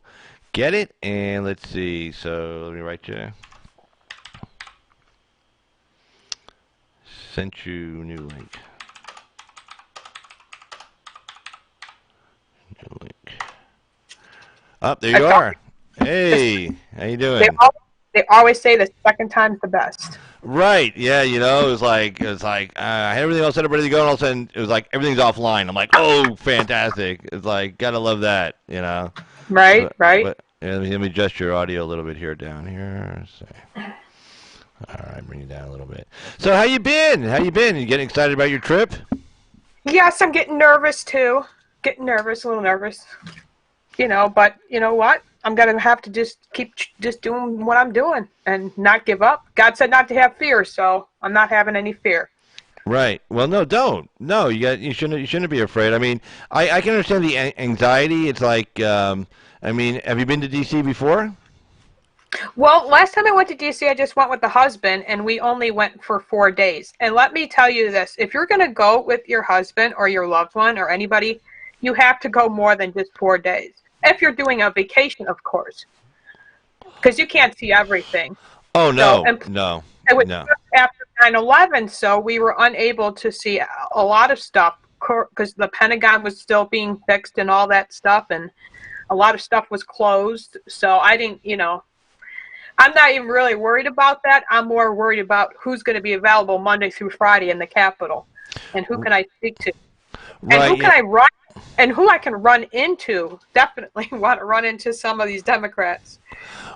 Speaker 1: get it. And let's see. So let me write you. Sent you new link. New link. Up there
Speaker 3: I
Speaker 1: you
Speaker 3: thought
Speaker 1: are. Hey, how you
Speaker 3: they
Speaker 1: doing?
Speaker 3: al- they always say the second time's the best.
Speaker 1: Right. Yeah. It was like I had everything all set up ready to go, and all of a sudden it was like everything's offline. I'm like, oh, fantastic! It's like gotta love that, you know.
Speaker 3: Right,
Speaker 1: But
Speaker 3: right.
Speaker 1: but yeah, let me adjust your audio a little bit here down here. So, all right, bring it down a little bit. So how you been? How you been? You getting excited about your trip?
Speaker 3: Yes, I'm getting nervous too. Getting nervous, a little nervous. But you know what? I'm gonna have to just keep just doing what I'm doing and not give up. God said not to have fear, so I'm not having any fear.
Speaker 1: Right. Well, no, don't. No, you shouldn't be afraid. I mean, I can understand the anxiety. It's like, I mean, have you been to DC before?
Speaker 3: Well, last time I went to DC, I just went with the husband, and we only went for 4 days. And let me tell you this: if you're gonna go with your husband or your loved one or anybody, you have to go more than just 4 days. If you're doing a vacation, of course, because you can't see everything.
Speaker 1: Oh
Speaker 3: So,
Speaker 1: no,
Speaker 3: and
Speaker 1: no,
Speaker 3: it was
Speaker 1: no.
Speaker 3: just after 9/11, so we were unable to see a lot of stuff because the Pentagon was still being fixed and all that stuff, and a lot of stuff was closed. So I didn't, I'm not even really worried about that. I'm more worried about who's going to be available Monday through Friday in the Capitol, and who can I speak to, and
Speaker 1: Right.
Speaker 3: who
Speaker 1: Yeah.
Speaker 3: can I run, and who I can run into. Definitely want to run into some of these Democrats.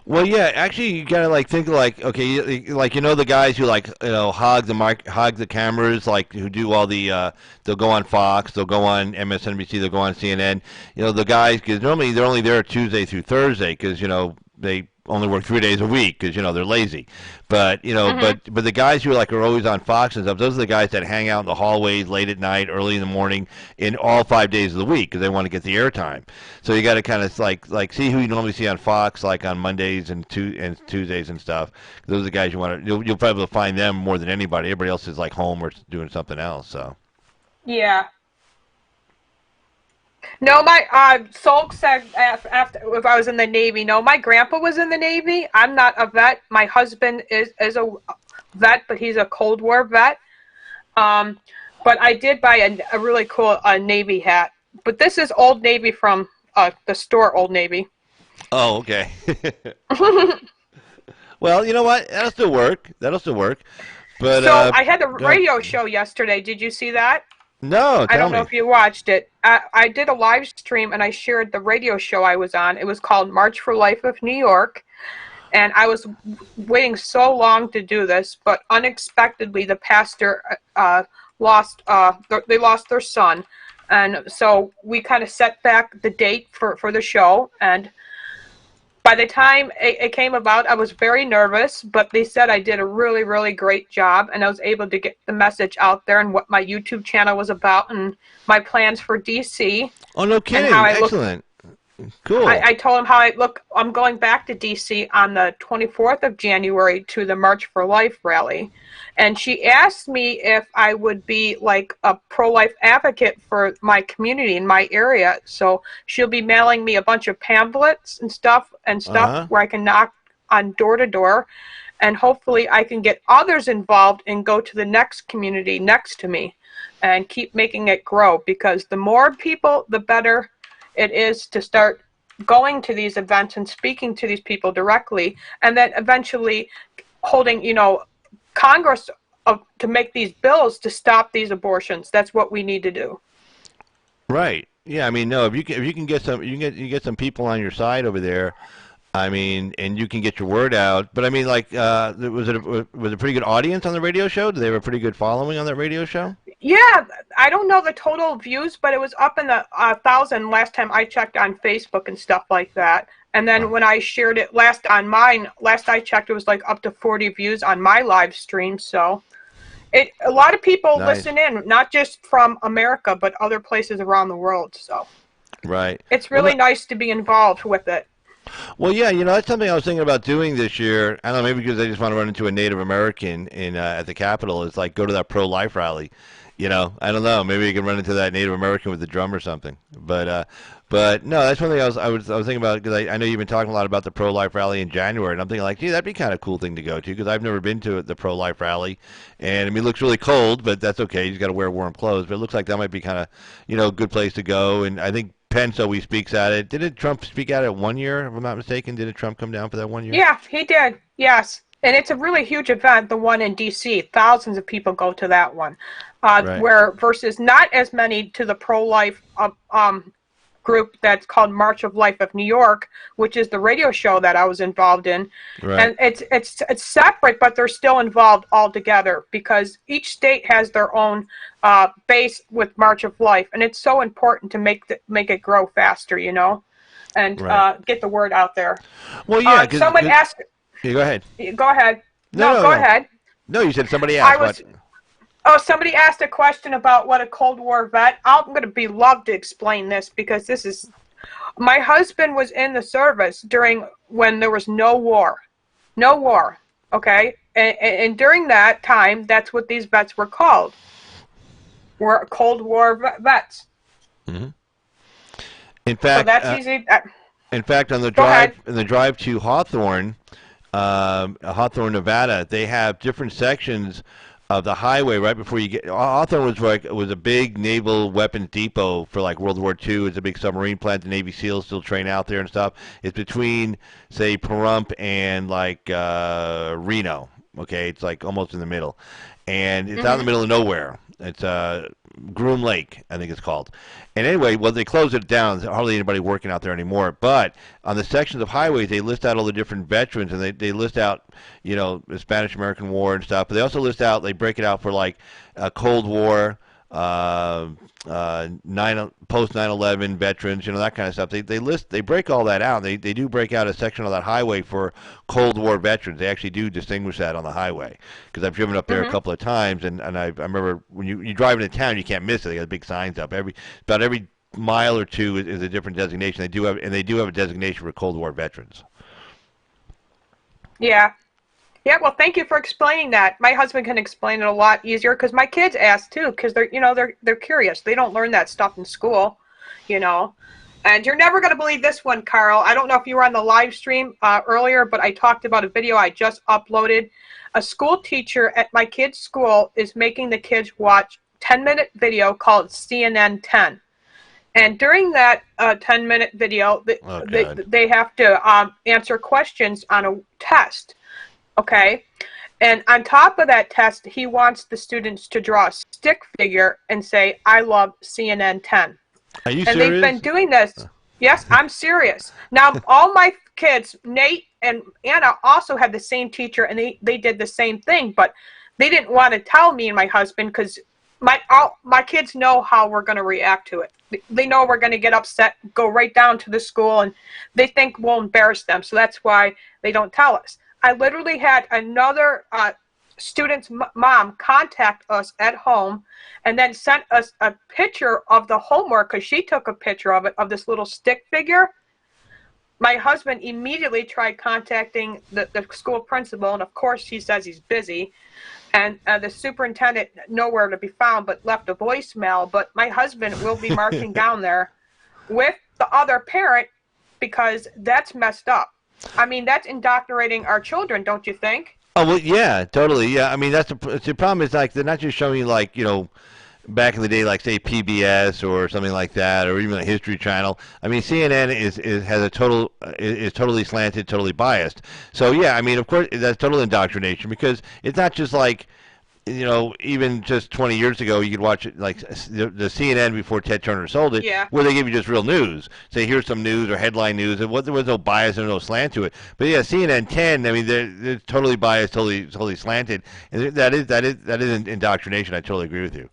Speaker 1: Well, yeah. Actually, you gotta like think like, okay, like the guys who like hog the hog the cameras, like who do all the they'll go on Fox, they'll go on MSNBC, they'll go on CNN. The guys, because normally they're only there Tuesday through Thursday, because they only work 3 days a week because they're lazy. But
Speaker 3: Hmm.
Speaker 1: but the guys who are always on Fox and stuff, those are the guys that hang out in the hallways late at night, early in the morning, in all 5 days of the week because they want to get the airtime. So you got to kind of like see who you normally see on Fox, like on Mondays and Tuesdays and stuff. Those are the guys you'll probably find them more than anybody. Everybody else is like home or doing something else. So.
Speaker 3: Yeah. No, my Solk said after if I was in the Navy. No, my grandpa was in the Navy. I'm not a vet. My husband is a vet, but he's a Cold War vet. Um, but I did buy a really cool Navy hat. But this is Old Navy from the store Old Navy.
Speaker 1: Oh, okay. Well, you know what? That'll still work. That'll still work. But
Speaker 3: So I had the
Speaker 1: go ahead.
Speaker 3: radio show yesterday. Did you see that?
Speaker 1: No,
Speaker 3: I
Speaker 1: tell
Speaker 3: don't know
Speaker 1: me.
Speaker 3: if you watched it. I did a live stream and I shared the radio show I was on. It was called March for Life of New York. And I was waiting so long to do this, but unexpectedly the pastor they lost their son. And so we kind of set back the date for the show. And by the time it came about, I was very nervous, but they said I did a really, really great job, and I was able to get the message out there and what my YouTube channel was about and my plans for DC
Speaker 1: Oh, no
Speaker 3: and how
Speaker 1: kidding.
Speaker 3: I look.
Speaker 1: Excellent. Cool.
Speaker 3: I told him how I look. I'm going back to DC on the 24th of January to the March for Life rally. And she asked me if I would be like a pro-life advocate for my community in my area. So she'll be mailing me a bunch of pamphlets and stuff
Speaker 1: Uh-huh.
Speaker 3: where I can knock on door to door. And hopefully I can get others involved and go to the next community next to me and keep making it grow, because the more people, the better it is to start going to these events and speaking to these people directly, and then eventually holding, Congress to make these bills to stop these abortions. That's what we need to do.
Speaker 1: Right. Yeah, I mean, no, if you can get some you get some people on your side over there. I mean, and you can get your word out. But I mean, like, was it a pretty good audience on the radio show? Did they have a pretty good following on that radio show?
Speaker 3: Yeah, I don't know the total views, but it was up in the 1,000 last time I checked on Facebook and stuff like that. And then
Speaker 1: Wow.
Speaker 3: when I shared it last I checked, it was like up to 40 views on my live stream. So a lot of people
Speaker 1: Nice.
Speaker 3: listen in, not just from America, but other places around the world. So
Speaker 1: Right.
Speaker 3: it's
Speaker 1: Well, no,
Speaker 3: really nice to be involved with it.
Speaker 1: well, yeah, that's something I was thinking about doing this year. I don't know, maybe because I just want to run into a Native American in at the Capitol. It's like go to that pro-life rally. I don't know. Maybe you can run into that Native American with the drum or something. But no, that's one thing I was thinking about because I know you've been talking a lot about the pro-life rally in January, and I'm thinking like, gee, that'd be kind of a cool thing to go to because I've never been to the pro-life rally, and I mean, it looks really cold, but that's okay. You just got to wear warm clothes. But it looks like that might be kind of a good place to go, and I think Pence always speaks at it. Didn't Trump speak at it 1 year, if I'm not mistaken? Didn't Trump come down for that 1 year?
Speaker 3: Yeah, he did. Yes. And it's a really huge event, the one in DC. Thousands of people go to that one.
Speaker 1: Right,
Speaker 3: Where versus not as many to the pro-life group that's called March of Life of New York, which is the radio show that I was involved in.
Speaker 1: right.
Speaker 3: And it's separate, but they're still involved all together because each state has their own base with March of Life, and it's so important to make it grow faster, and
Speaker 1: Right.
Speaker 3: get the word out there.
Speaker 1: Well, yeah, because
Speaker 3: Someone asked.
Speaker 1: yeah, go ahead.
Speaker 3: Go ahead.
Speaker 1: No,
Speaker 3: No,
Speaker 1: no,
Speaker 3: go
Speaker 1: no.
Speaker 3: ahead.
Speaker 1: No, you said somebody
Speaker 3: I
Speaker 1: asked what.
Speaker 3: was. Oh, somebody asked a question about what a Cold War vet. I'm going to be love to explain this because this is. My husband was in the service during when there was no war, no war. Okay, and during that time, that's what these vets were called. Were Cold War vets.
Speaker 1: Hmm. In
Speaker 3: So
Speaker 1: fact,
Speaker 3: that's easy.
Speaker 1: on the
Speaker 3: Go ahead.
Speaker 1: drive to Hawthorne, Hawthorne, Nevada, they have different sections of the highway right before you get. Hawthorne was a big naval weapons depot for like World War II. It's a big submarine plant. The Navy SEALs still train out there and stuff. It's between say Pahrump and like Reno. Okay, it's like almost in the middle, and it's out in the
Speaker 3: Hmm.
Speaker 1: middle of nowhere. It's Groom Lake, I think it's called. And anyway, well, they closed it down. There's hardly anybody working out there anymore. But on the sections of highways, they list out all the different veterans, and they list out, the Spanish American War and stuff. But they also list out, they break it out for like Cold War, post 9/11 veterans, that kind of stuff. They break all that out. They do break out a section of that highway for Cold War veterans. They actually do distinguish that on the highway because I've driven up there a
Speaker 3: Hmm.
Speaker 1: couple of times, and I remember when you drive into town, you can't miss it. They got big signs up about every mile or two is a different designation. They do have a designation for Cold War veterans.
Speaker 3: Yeah. Yeah, well, thank you for explaining that. My husband can explain it a lot easier because my kids ask too, because they're curious. They don't learn that stuff in school, you know. And you're never going to believe this one, Carl. I don't know if you were on the live stream earlier, but I talked about a video I just uploaded. A school teacher at my kid's school is making the kids watch 10-minute video called CNN 10. And during that 10-minute video,
Speaker 1: Oh God.
Speaker 3: they have to answer questions on a test. Okay. And on top of that test, he wants the students to draw a stick figure and say, I love CNN 10.
Speaker 1: Are you
Speaker 3: And they've been
Speaker 1: serious?
Speaker 3: doing this. Yes, I'm serious. Now, all my kids, Nate and Anna, also had the same teacher, and they did the same thing, but they didn't want to tell me and my husband because my kids know how we're going to react to it. They know we're going to get upset, go right down to the school, and they think we'll embarrass them. So that's why they don't tell us. I literally had another student's mom contact us at home and then sent us a picture of the homework because she took a picture of it, of this little stick figure. My husband immediately tried contacting the school principal, and of course he says he's busy. And the superintendent nowhere to be found, but left a voicemail. But my husband will be marching down there with the other parent because that's messed up. I mean, that's indoctrinating our children, don't you think?
Speaker 1: Oh well, yeah, totally. Yeah, I mean the problem is like they're not just showing you like back in the day, like say PBS or something like that, or even a History Channel. I mean, CNN has a is totally slanted, totally biased. So yeah, I mean, of course, that's total indoctrination because it's not just like even just 20 years ago, you could watch it like the CNN before Ted Turner sold it,
Speaker 3: Yeah.
Speaker 1: where they give you just real news. Say here's some news or headline news. There was no bias and no slant to it. But yeah, CNN 10. I mean, they're totally biased, totally slanted, and that is indoctrination. I totally agree with you.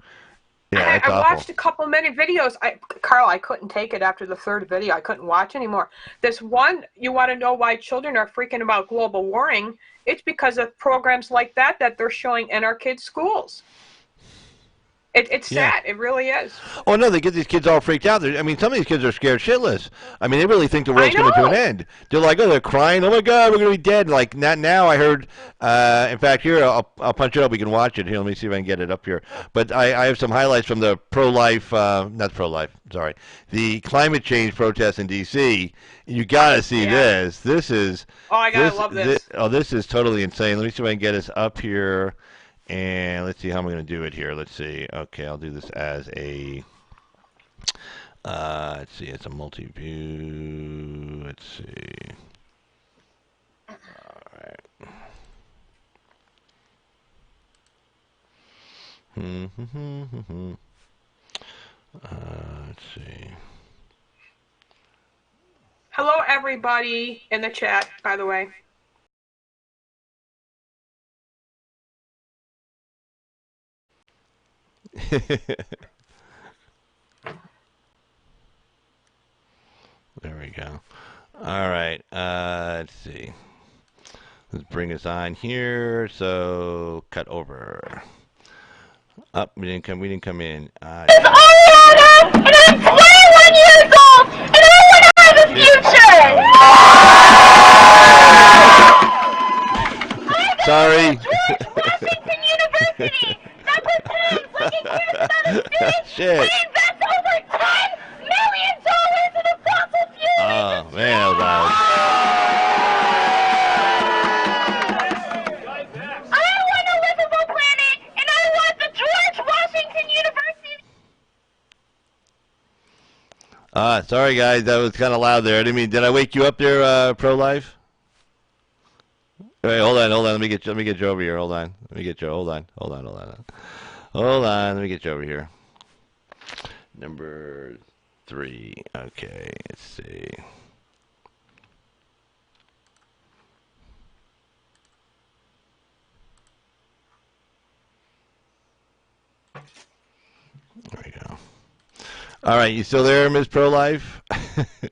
Speaker 1: Yeah, that's
Speaker 3: I
Speaker 1: awful.
Speaker 3: watched a couple many videos. Carl, I couldn't take it after the third video. I couldn't watch anymore. This one, you want to know why children are freaking about global warming? It's because of programs like that they're showing in our kids' schools. It's
Speaker 1: Yeah.
Speaker 3: sad. It really is.
Speaker 1: Oh no, they get these kids all freaked out. I mean, some of these kids are scared shitless. I mean, they really think the
Speaker 3: I
Speaker 1: world's coming to an
Speaker 3: know.
Speaker 1: end. They're like, oh, they're crying. Oh my God, we're gonna be dead. Like not now. I heard. In fact, here I'll punch it up. We can watch it. Here, let me see if I can get it up here. But I have some highlights from the pro-life, not pro-life. Sorry, the climate change protests in D.C. You gotta see
Speaker 3: Yeah.
Speaker 1: this. This is.
Speaker 3: Oh, I gotta love this.
Speaker 1: This is totally insane. Let me see if I can get us up here. And let's see how I'm going to do it here. Let's see. Okay, I'll do this as a, let's see, it's a multi-view. Let's see. All right. Let's see.
Speaker 3: Hello, everybody in the chat, by the way.
Speaker 1: There we go. All right. Let's see. Let's bring us on here. So cut over. Up. We didn't come. We didn't come in.
Speaker 4: It's Ariana, and I'm 21 years old, and I want to have a future.
Speaker 1: Sorry.
Speaker 4: George Washington University, number 10, fucking cares about a student.
Speaker 1: Shit.
Speaker 4: We invest over $10 million in a fossil fuel
Speaker 1: Oh
Speaker 4: industry.
Speaker 1: man, that was loud.
Speaker 4: I want a livable planet, and I want the George Washington University.
Speaker 1: Sorry guys, that was kind of loud there. I didn't mean. Did I wake you up there, pro life? Wait, hold on. Let me get you over here. Hold on. Let me get you. Hold on. Let me get you over here. Number 3. Okay, let's see. There we go. All right, you still there, Ms. Pro Life?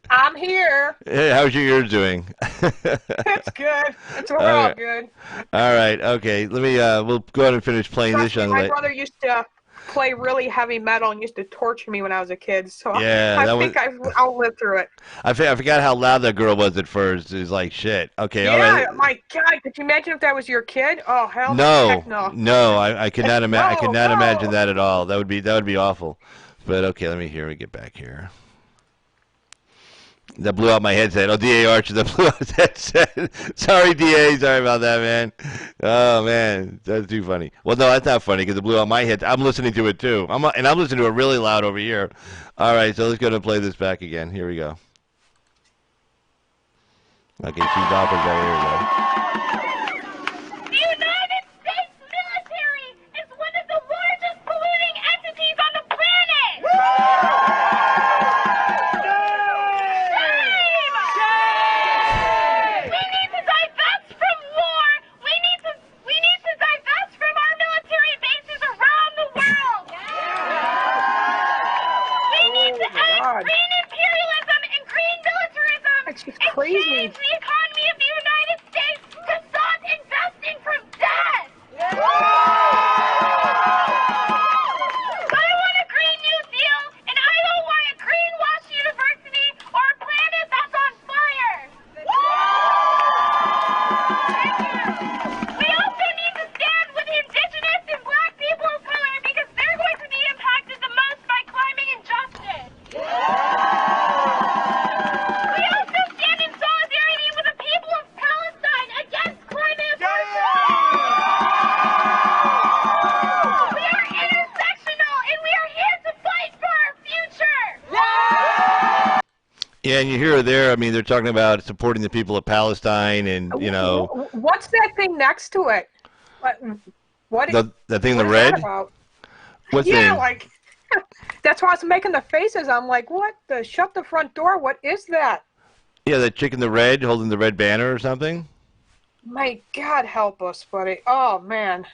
Speaker 3: I'm here.
Speaker 1: Hey, how's your ears doing?
Speaker 3: It's good. It's all
Speaker 1: Okay.
Speaker 3: good.
Speaker 1: All right, okay. Let me. We'll go ahead and finish playing this young
Speaker 3: My
Speaker 1: lady.
Speaker 3: brother used to play really heavy metal and used to torture me when I was a kid. So
Speaker 1: Yeah,
Speaker 3: I think I'll live through it.
Speaker 1: I forgot how loud that girl was at first. It was like shit. Okay, all
Speaker 3: Yeah,
Speaker 1: right.
Speaker 3: my God, could you imagine if that was your kid? Oh hell,
Speaker 1: No,
Speaker 3: heck no.
Speaker 1: no, I could not I could not
Speaker 3: No.
Speaker 1: imagine that at all. That would be awful. But okay, let me get back here. That blew out my headset. Oh, DA Archer, that blew out his headset. Sorry, DA. Sorry about that, man. Oh, man. That's too funny. Well, no, that's not funny because it blew out my head. I'm listening to it, too. I'm listening to it really loud over here. All right, so let's go and play this back again. Here we go. Okay, she's off again. Here we go.
Speaker 4: The United States military is one of the largest polluting entities on the planet. Shame! We need to divest from war. We need to divest from our military bases around the world. We need to end green imperialism and green militarism
Speaker 3: It's just
Speaker 4: and
Speaker 3: crazy.
Speaker 4: change the economy of the United States to stop investing from debt. I want a Green New Deal, and I don't want a greenwash university or a planet that's on fire. We also need to stand with Indigenous and Black people of color because they're going to be impacted the most by climate injustice. We also stand in solidarity with the people of Palestine against climate abortion. We are intersectional, and we are here to fight for our future.
Speaker 1: Yeah, and you hear her there. I mean, they're talking about supporting the people of Palestine and, you know,
Speaker 3: What's that thing next to it? What?
Speaker 1: the thing in the
Speaker 3: what is that
Speaker 1: red.
Speaker 3: about?
Speaker 1: What's
Speaker 3: Yeah,
Speaker 1: the
Speaker 3: like that's why I was making the faces. I'm like, what? Shut the front door. What is that?
Speaker 1: Yeah, that chick in the red holding the red banner or something?
Speaker 3: My God, help us, buddy. Oh man.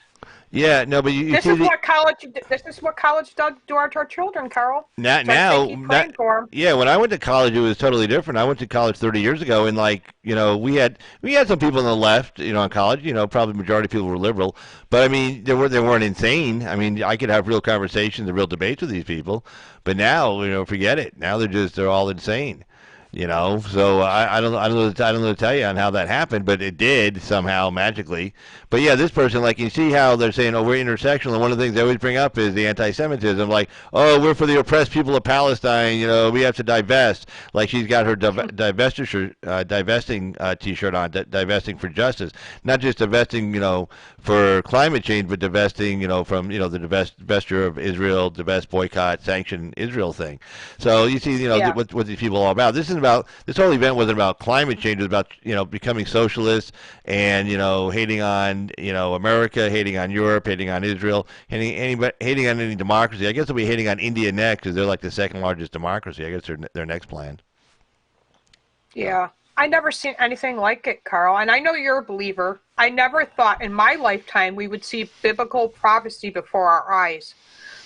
Speaker 1: Yeah, no, but you
Speaker 3: This
Speaker 1: see
Speaker 3: is
Speaker 1: the
Speaker 3: what college. This is what college does to our children, Carl.
Speaker 1: now
Speaker 3: So I say
Speaker 1: now
Speaker 3: keep
Speaker 1: not
Speaker 3: praying for them.
Speaker 1: yeah, when I went to college it was totally different. I went to college 30 years ago, and like, we had some people on the left, in college, probably majority of people were liberal, but I mean, they weren't insane. I mean, I could have real conversations and real debates with these people, but now, forget it. Now they're all insane. So I don't know to tell you on how that happened, but it did somehow magically. But yeah, this person, like, you see how they're saying, oh, we're intersectional, and one of the things they always bring up is the anti-Semitism, like, oh, we're for the oppressed people of Palestine, we have to divest. Like, she's got her divesting T-shirt on, divesting for justice, not just divesting, for climate change, but divesting, from, the divestiture of Israel, divest, boycott, sanction Israel thing. So you see,
Speaker 3: Yeah.
Speaker 1: what these people are all about. This whole event wasn't about climate change. It was about, becoming socialists and, hating on, America, hating on Europe, hating on Israel, hating on any democracy. I guess they'll be hating on India next because they're like the second largest democracy. I guess their next plan. So.
Speaker 3: Yeah. I never seen anything like it, Carl. And I know you're a believer. I never thought in my lifetime we would see biblical prophecy before our eyes.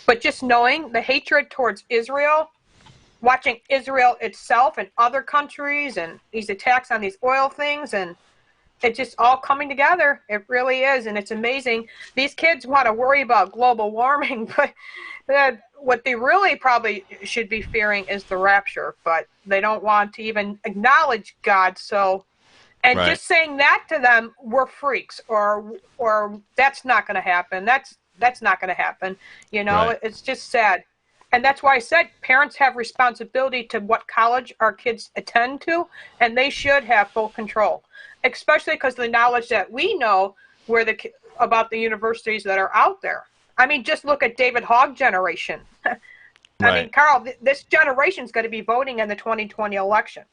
Speaker 3: But just knowing the hatred towards Israel, watching Israel itself and other countries and these attacks on these oil things, and it's just all coming together. It really is, and it's amazing. These kids want to worry about global warming, but what they really probably should be fearing is the rapture, but they don't want to even acknowledge God. So, and
Speaker 1: Right.
Speaker 3: just saying that to them, we're freaks, or that's not going to happen. That's not going to happen.
Speaker 1: Right.
Speaker 3: It's just sad. And that's why I said parents have responsibility to what college our kids attend to, and they should have full control, especially because the knowledge that we know about the universities that are out there. I mean, just look at David Hogg generation. I mean,
Speaker 1: Right.
Speaker 3: Carl, this generation is going to be voting in the 2020 election.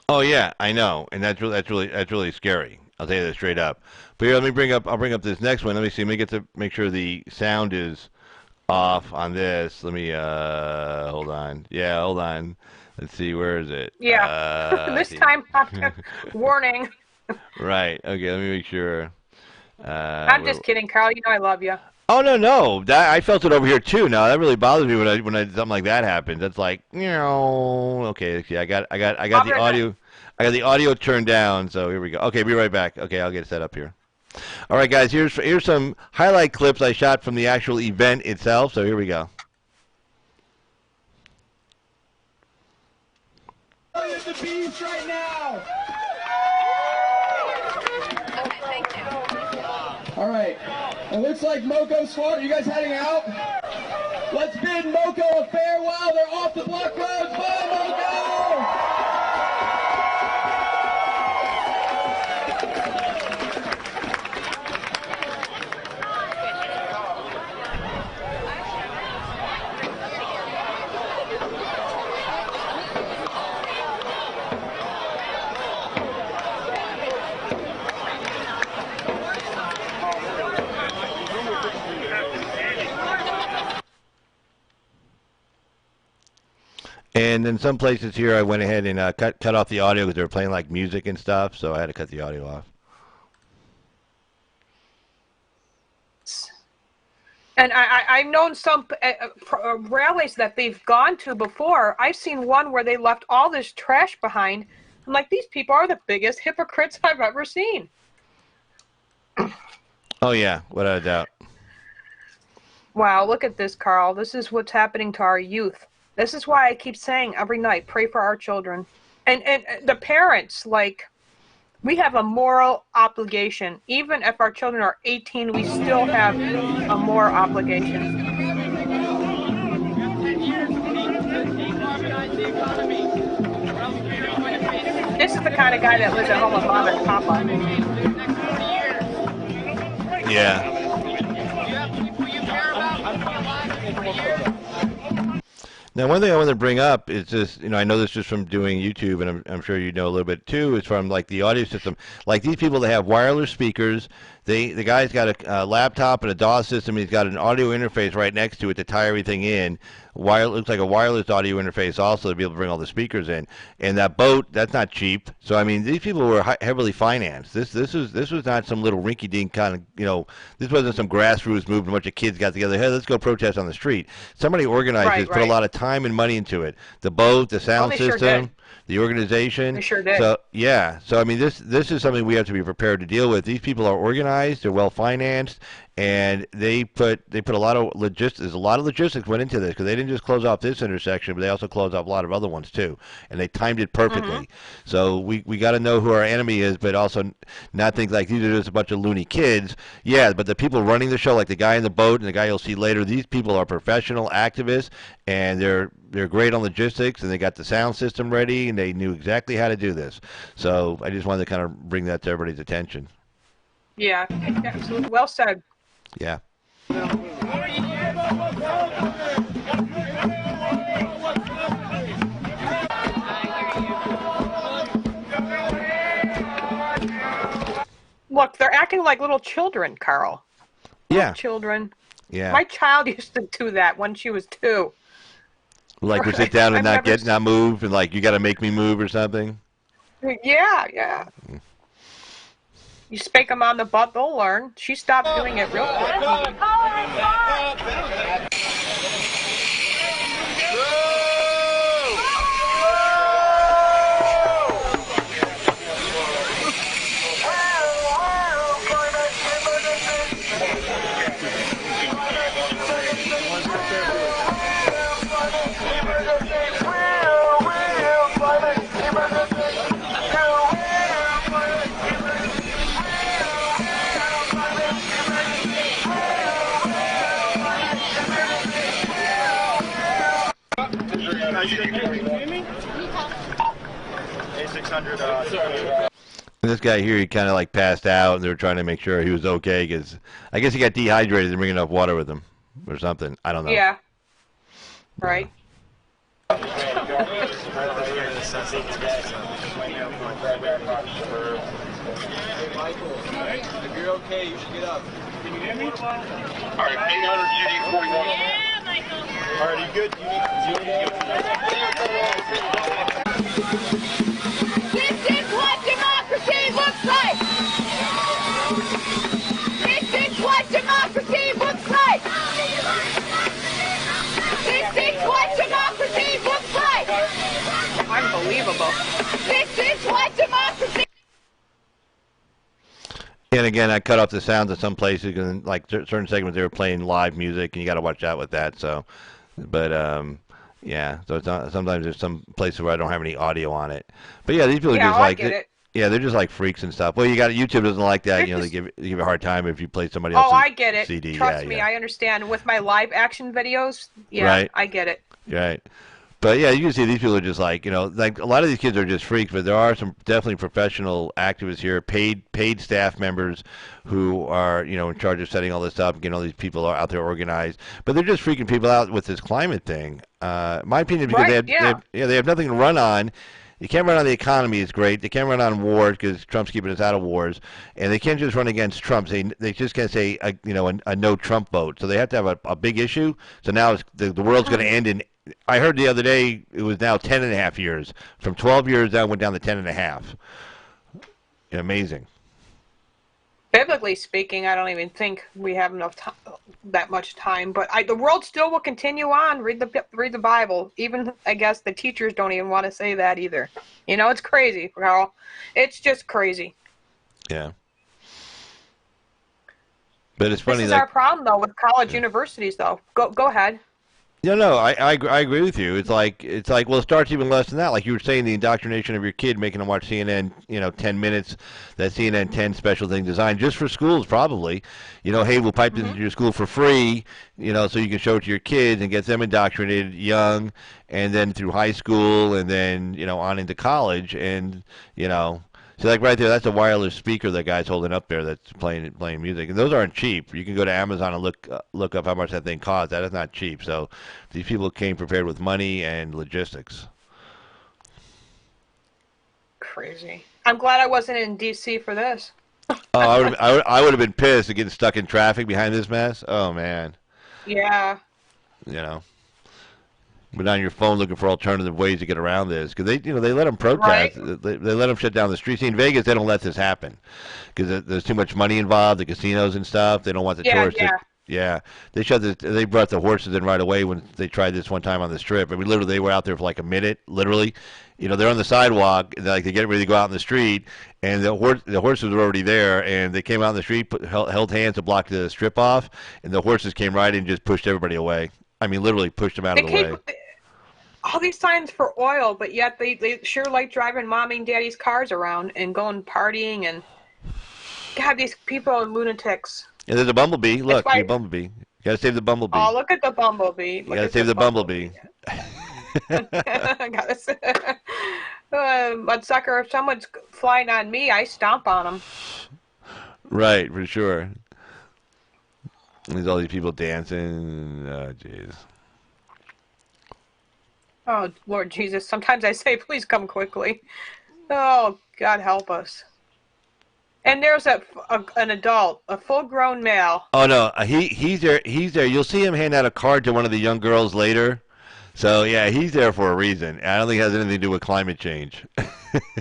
Speaker 1: Oh yeah, I know, and that's really scary. I'll tell you that straight up. But here, I'll bring up this next one. Let me see. Let me get to make sure the sound is off on this. Let me hold on. Yeah, hold on. Let's see, where is it?
Speaker 3: Yeah, this
Speaker 1: See.
Speaker 3: time, warning.
Speaker 1: Right. Okay, let me make sure.
Speaker 3: I'm
Speaker 1: Where,
Speaker 3: just kidding, Carl. You know I love you.
Speaker 1: oh no, no. I felt it over here too. Now that really bothers me when something like that happens. That's like, okay, I got
Speaker 3: I'll
Speaker 1: the
Speaker 3: be right back.
Speaker 1: audio. I got the audio turned down, so here we go. Okay, be right back. Okay, I'll get it set up here. All right, guys. Here's some highlight clips I shot from the actual event itself. So here we go.
Speaker 5: The beach right now. All right. It looks like Moco's far. You guys heading out? Let's bid Moco a farewell. They're off the block roads. Bye, Moco!
Speaker 1: And in some places here, I went ahead and cut off the audio because they were playing like music and stuff, so I had to cut the audio off.
Speaker 3: And I've known some rallies that they've gone to before. I've seen one where they left all this trash behind. I'm like, these people are the biggest hypocrites I've ever seen.
Speaker 1: Oh yeah, without a doubt.
Speaker 3: Wow, look at this, Carl. This is what's happening to our youth. This is why I keep saying every night, pray for our children. And the parents, like, we have a moral obligation. Even if our children are 18, we still have a moral obligation. This is the kind of guy that lives at home with mom and papa.
Speaker 1: Yeah. Now, one thing I want to bring up is just, I know this just from doing YouTube, and I'm sure you know a little bit too, is from like the audio system. Like these people that have wireless speakers, the guy's got a laptop and a DAW system. He's got an audio interface right next to it to tie everything in. Looks like a wireless audio interface also to be able to bring all the speakers in. And that boat, that's not cheap. So I mean, these people were heavily financed. This was not some little rinky-dink kind of, this wasn't some grassroots movement. A bunch of kids got together. Hey, let's go protest on the street. Somebody organized this, put a lot of time and money into it. The boat, the sound system, the organization.
Speaker 3: They sure did.
Speaker 1: So yeah. So I mean, this is something we have to be prepared to deal with. These people are organized. They're well financed. And they put a lot of logistics. A lot of logistics went into this because they didn't just close off this intersection, but they also closed off a lot of other ones too. And they timed it perfectly. So we got to know who our enemy is, but also not think like these are just a bunch of loony kids. Yeah, but the people running the show, like the guy in the boat and the guy you'll see later, these people are professional activists, and they're great on logistics, and they got the sound system ready, and they knew exactly how to do this. So I just wanted to kind of bring that to everybody's attention.
Speaker 3: Yeah, absolutely. Well said.
Speaker 1: Yeah.
Speaker 3: Look, they're acting like little children, Carl.
Speaker 1: Yeah.
Speaker 3: Children.
Speaker 1: Yeah.
Speaker 3: My child used to do that when she was 2.
Speaker 1: Like we sit down and not move, and like you got to make me move or something.
Speaker 3: Yeah. You spank them on the butt, they'll learn. She stopped doing it real quick.
Speaker 1: And this guy here, he kind of like passed out, and they were trying to make sure he was okay because I guess he got dehydrated and bring enough water with him or something. I don't know.
Speaker 3: Yeah. Right.
Speaker 5: If you're okay, you should get up. Can you hear me? All right, 800 UD 41.
Speaker 4: Yeah, Michael.
Speaker 5: All right, you good?
Speaker 4: This is what democracy looks like. This is what democracy looks like. This is what democracy looks like.
Speaker 3: Unbelievable.
Speaker 4: This is what democracy.
Speaker 1: And again, I cut off the sounds at some places, and like certain segments, they were playing live music, and you got to watch out with that. So, but yeah. So it's not, sometimes there's some places where I don't have any audio on it. But yeah, these people are just like, yeah, they're just like freaks and stuff. Well, YouTube doesn't like that. They give you a hard time if you play somebody else's
Speaker 3: Oh, I get it.
Speaker 1: CD.
Speaker 3: Trust me, I understand. With my live action videos,
Speaker 1: Right.
Speaker 3: I get it.
Speaker 1: Right. But yeah, you can see these people are just like, like a lot of these kids are just freaks, but there are some definitely professional activists here, paid staff members who are, in charge of setting all this up, getting all these people out there organized. But they're just freaking people out with this climate thing. My opinion, because they have nothing to run on. You can't run on the economy, it's great. They can't run on war because Trump's keeping us out of wars, and they can't just run against Trump. They just can't say a no Trump vote. So they have to have a big issue. So now the world's going to end in. I heard the other day it was now 10.5 years. From 12 years, that went down to 10.5. Amazing.
Speaker 3: Biblically speaking, I don't even think we have that much time. But the world still will continue on. Read the Bible. Even I guess the teachers don't even want to say that either. It's crazy, Carl. It's just crazy.
Speaker 1: Yeah. But it's funny.
Speaker 3: This is our problem, though, with college universities, though. Go ahead.
Speaker 1: No, I agree with you. It's like well, it starts even less than that. Like you were saying, the indoctrination of your kid, making them watch CNN, 10 minutes, that CNN 10 special thing designed just for schools, probably. Hey, we'll pipe this into your school for free, so you can show it to your kids and get them indoctrinated young, and then through high school, and then on into college, and So like right there, that's a wireless speaker that guy's holding up there that's playing music, and those aren't cheap. You can go to Amazon and look up how much that thing costs. That is not cheap. So these people came prepared with money and logistics.
Speaker 3: Crazy. I'm glad I wasn't in D.C. for this.
Speaker 1: Oh, I would have been pissed at getting stuck in traffic behind this mess. Oh man,
Speaker 3: Yeah.
Speaker 1: you know. But on your phone looking for alternative ways to get around this because they let them
Speaker 3: Right?
Speaker 1: protest. They let them shut down the streets. See, in Vegas, they don't let this happen because there's too much money involved, the casinos and stuff. They don't want the
Speaker 3: Yeah,
Speaker 1: tourists to.
Speaker 3: yeah.
Speaker 1: Yeah, they brought the horses in right away when they tried this one time on the strip. I mean, literally, they were out there for like a minute. Literally, they're on the sidewalk, and like they get ready to go out in the street, and the horses were already there, and they came out in the street, held hands to block the strip off, and the horses came right in and just pushed everybody away. I mean, literally pushed them out
Speaker 3: They
Speaker 1: of the
Speaker 3: keep
Speaker 1: way.
Speaker 3: all these signs for oil, but yet they sure like driving mommy and daddy's cars around and going partying and God, these people are lunatics.
Speaker 1: And there's a bumblebee.
Speaker 3: That's
Speaker 1: Look,
Speaker 3: why.
Speaker 1: your bumblebee. You gotta save the bumblebee.
Speaker 3: Oh, look at the bumblebee!
Speaker 1: You
Speaker 3: Look
Speaker 1: gotta
Speaker 3: at
Speaker 1: save
Speaker 3: the
Speaker 1: the bumblebee.
Speaker 3: bumblebee. Gotta say- but sucker, if someone's flying on me, I stomp on them.
Speaker 1: Right, for sure. There's all these people dancing. Oh, jeez.
Speaker 3: Oh, Lord Jesus! Sometimes I say, "Please come quickly." Oh, God help us. And there's an adult, a full-grown male.
Speaker 1: Oh no, he's there. He's there. You'll see him hand out a card to one of the young girls later. So yeah, he's there for a reason. I don't think it has anything to do with climate change.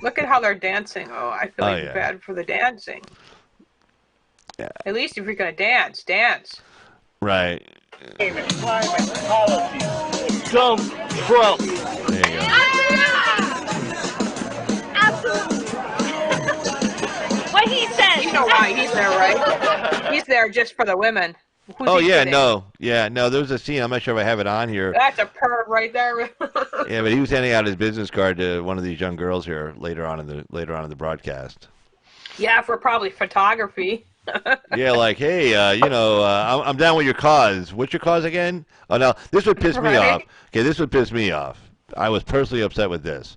Speaker 3: Look at how they're dancing. Oh, I feel
Speaker 1: Oh
Speaker 3: like
Speaker 1: yeah.
Speaker 3: bad for the dancing.
Speaker 1: Yeah.
Speaker 3: At least if you're gonna dance, dance.
Speaker 1: Right.
Speaker 6: Climate policies. Dumb Trump.
Speaker 1: There you go.
Speaker 4: Absolutely. What he says.
Speaker 3: You know why he's there, right? He's there just for the women. Who's
Speaker 1: Oh
Speaker 3: he
Speaker 1: yeah,
Speaker 3: kidding?
Speaker 1: no, yeah, no. There was a scene. I'm not sure if I have it on here.
Speaker 3: That's a perv right there.
Speaker 1: Yeah, but he was handing out his business card to one of these young girls here later on in the broadcast.
Speaker 3: Yeah, for probably photography.
Speaker 1: Yeah, like, hey, I'm down with your cause. What's your cause again? Oh no, this would piss me
Speaker 3: Right?
Speaker 1: off. Okay, this would piss me off. I was personally upset with this.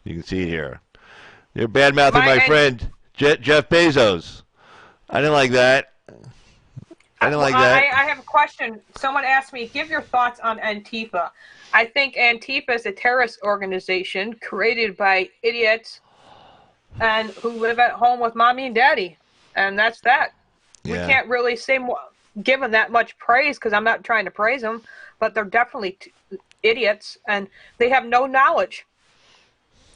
Speaker 1: You can see it here. You're bad mouthing my friend Jeff Bezos. I didn't like that. I didn't like that.
Speaker 3: I have a question. Someone asked me, give your thoughts on Antifa. I think Antifa is a terrorist organization created by idiots and who live at home with mommy and daddy. And that's that.
Speaker 1: Yeah.
Speaker 3: We can't really give them that much praise because I'm not trying to praise them, but they're definitely idiots and they have no knowledge.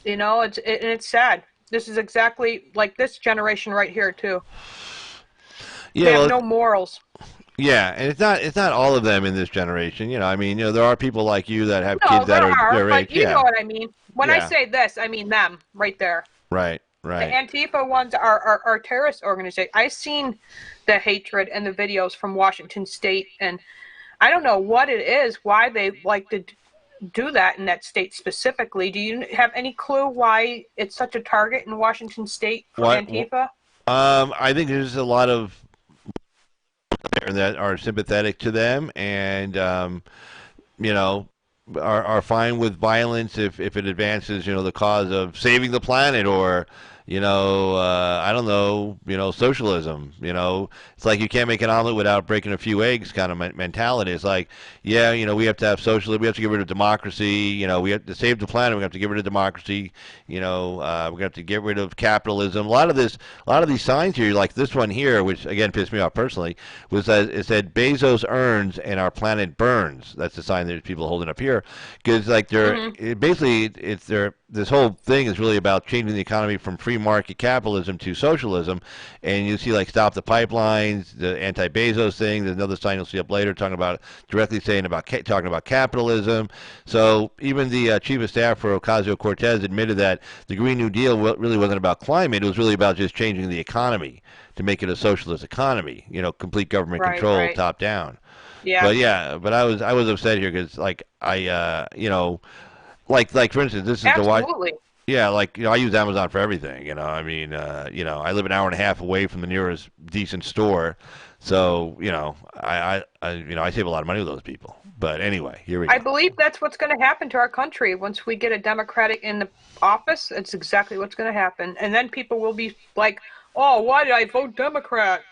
Speaker 3: It's sad. This is exactly like this generation right here too.
Speaker 1: Yeah,
Speaker 3: They
Speaker 1: well,
Speaker 3: have no morals.
Speaker 1: yeah, and it's not all of them in this generation. I mean, there are people like you that have
Speaker 3: No,
Speaker 1: kids that
Speaker 3: there
Speaker 1: are
Speaker 3: are,
Speaker 1: their
Speaker 3: but
Speaker 1: age.
Speaker 3: you
Speaker 1: Yeah,
Speaker 3: know what I mean. When I
Speaker 1: Yeah.
Speaker 3: say this, I mean them right there.
Speaker 1: right,
Speaker 3: The
Speaker 1: right.
Speaker 3: Antifa ones are terrorist organizations. I've seen the hatred and the videos from Washington State, and I don't know what it is, why they like to do that in that state specifically. Do you have any clue why it's such a target in Washington State for
Speaker 1: What?
Speaker 3: Antifa?
Speaker 1: I think there's a lot of there that are sympathetic to them, and you know, are fine with violence if it advances, the cause of saving the planet or, I don't know, socialism. It's like you can't make an omelet without breaking a few eggs kind of mentality. It's like, yeah, we have to have socialism, we have to get rid of democracy, we have to save the planet, we have to get rid of democracy, we have to get rid of capitalism. A lot of these signs here, like this one here, which again pissed me off personally, was that it said Bezos earns and our planet burns. That's the sign that people holding up here, because like this whole thing is really about changing the economy from free market capitalism to socialism, and you see like stop the pipelines, the anti-Bezos thing. There's another sign you'll see up later talking about talking about capitalism. So even the chief of staff for Ocasio-Cortez admitted that the Green New Deal really wasn't about climate. It was really about just changing the economy to make it a socialist economy. Complete government
Speaker 3: Right,
Speaker 1: control,
Speaker 3: right.
Speaker 1: top down.
Speaker 3: Yeah.
Speaker 1: But I was upset here because like like for instance, this is the watch.
Speaker 3: Absolutely.
Speaker 1: Yeah, like I use Amazon for everything. I mean, I live an hour and a half away from the nearest decent store, so I save a lot of money with those people. But anyway, here we go.
Speaker 3: I believe that's what's going to happen to our country once we get a Democratic in the office. It's exactly what's going to happen, and then people will be like, "Oh, why did I vote Democrat?"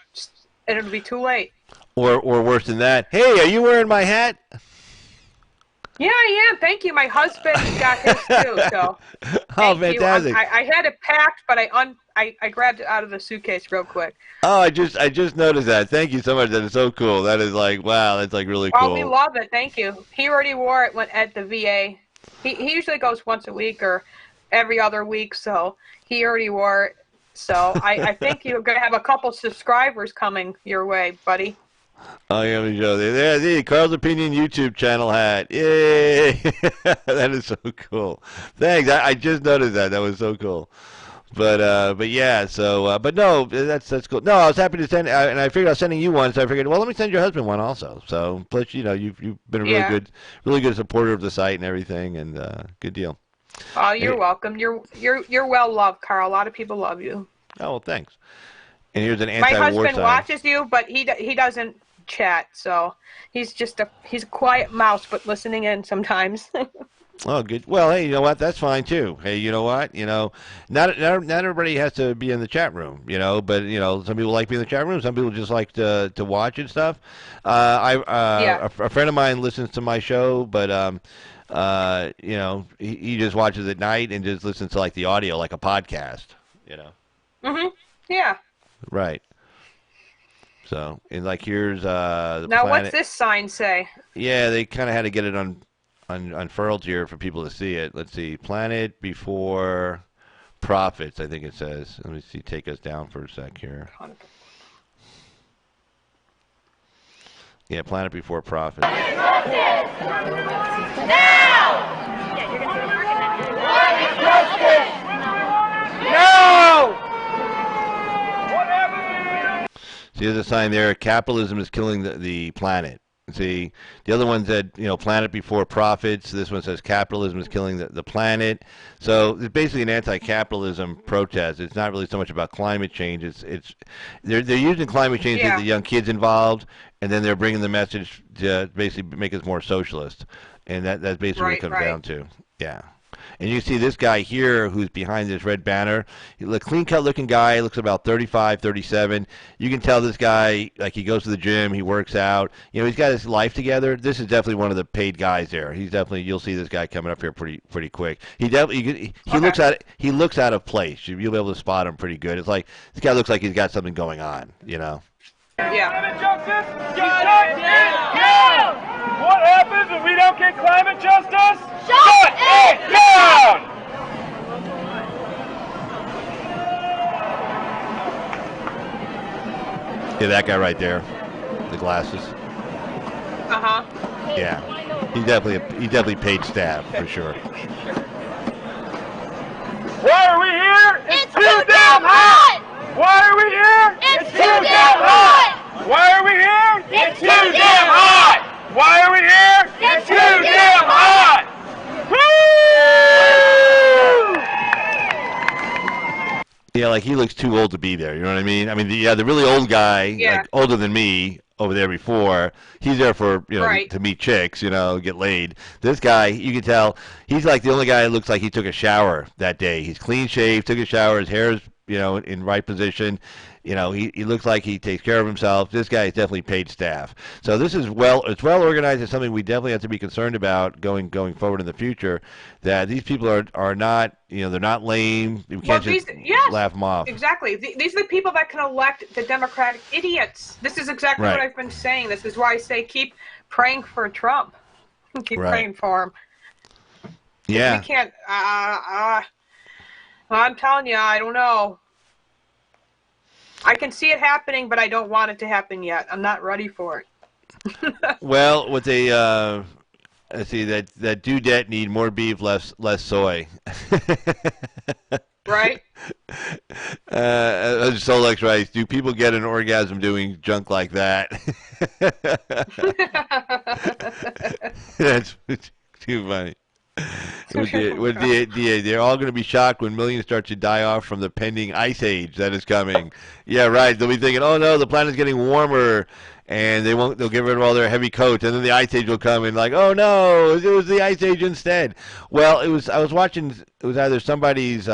Speaker 3: And it'll be too late.
Speaker 1: Or worse than that, hey, are you wearing my hat?
Speaker 3: Yeah, I am. Thank you. My husband got his too. So Thank you.
Speaker 1: fantastic.
Speaker 3: I had it packed, but I grabbed it out of the suitcase real quick.
Speaker 1: Oh, I just noticed that. Thank you so much. That is so cool. That is like, wow, that's like really
Speaker 3: Oh,
Speaker 1: cool.
Speaker 3: we love it. Thank you. He already wore it at the VA. He usually goes once a week or every other week, so he already wore it. So I think you're going to have a couple subscribers coming your way, buddy.
Speaker 1: Oh, yeah, let me show you. There, the Carl's Opinion YouTube channel hat. Yay! That is so cool. Thanks. I just noticed that. That was so cool. But yeah. So, but no, that's cool. No, I was happy to send, and I figured I was sending you one. So I figured, well, let me send your husband one also. So, plus, you've been a really good supporter of the site and everything, and good deal.
Speaker 3: Oh, you're welcome. You're well loved, Carl. A lot of people love you.
Speaker 1: Oh, well, thanks. And here's an
Speaker 3: My
Speaker 1: anti-war
Speaker 3: husband
Speaker 1: sign.
Speaker 3: watches you, but he doesn't chat, so he's a quiet mouse, but listening in sometimes.
Speaker 1: Oh, good. Well, hey, you know what? That's fine too. Hey, you know what? Not everybody has to be in the chat room. But some people like being in the chat room. Some people just like to watch and stuff. A friend of mine listens to my show, but he just watches at night and just listens to like the audio, like a podcast.
Speaker 3: Mhm. Yeah.
Speaker 1: Right. So, and like here's the
Speaker 3: Now,
Speaker 1: planet.
Speaker 3: what's this sign say?
Speaker 1: Yeah, they kind of had to get it unfurled here for people to see it. Let's see. Planet before profits, I think it says. Let me see. Take us down for a sec here. Yeah, planet before profits.
Speaker 6: No!
Speaker 1: See, there's a sign there. Capitalism is killing the planet. See, the other one said, planet before profits. This one says capitalism is killing the planet. So it's basically an anti-capitalism protest. It's not really so much about climate change. They're using climate change to get the young kids involved, and then they're bringing the message to basically make us more socialist. And that's basically what it comes down to. Yeah. And you see this guy here who's behind this red banner. He's a clean-cut looking guy. Looks about 35, 37. You can tell this guy, like, he goes to the gym. He works out. He's got his life together. This is definitely one of the paid guys there. You'll see this guy coming up here pretty quick. He looks out of place. You'll be able to spot him pretty good. It's like this guy looks like he's got something going on,
Speaker 3: Yeah.
Speaker 6: Climate justice? Shut it down! What happens if we don't get climate justice? Shut it down!
Speaker 1: Yeah, that guy right there, the glasses.
Speaker 3: Uh-huh.
Speaker 1: Yeah, he definitely paid staff for sure.
Speaker 6: Why are we here? It's too damn hot! Why are we here? It's too damn hot! Why are we here? It's too damn hot! Why are we here? It's too damn hot! Woo!
Speaker 1: Yeah, like he looks too old to be there. You know what I mean? I mean, the really old guy, like older than me, over there before. He's there for to meet chicks, get laid. This guy, you can tell, he's like the only guy that looks like he took a shower that day. He's clean shaved, took a shower, his hair's in right position. He looks like he takes care of himself. This guy is definitely paid staff. So this is it's well organized. It's something we definitely have to be concerned about going forward in the future. That these people are not, they're not lame. We can't just laugh them off.
Speaker 3: Exactly. These are the people that can elect the Democratic idiots. This is exactly what I've been saying. This is why I say keep praying for Trump. Keep praying for him.
Speaker 1: Yeah.
Speaker 3: We can't. I'm telling you, I don't know. I can see it happening, but I don't want it to happen yet. I'm not ready for it.
Speaker 1: Well, what they let's see, that dudette need more beef, less soy.
Speaker 3: Right.
Speaker 1: Solex Rice. Do people get an orgasm doing junk like that? That's too funny. They're all going to be shocked when millions start to die off from the pending ice age that is coming. Yeah, right. They'll be thinking, "Oh no, the planet's getting warmer," and they'll get rid of all their heavy coats, and then the ice age will come, and like, "Oh no, it was the ice age instead." Well, I was watching. It was either somebody's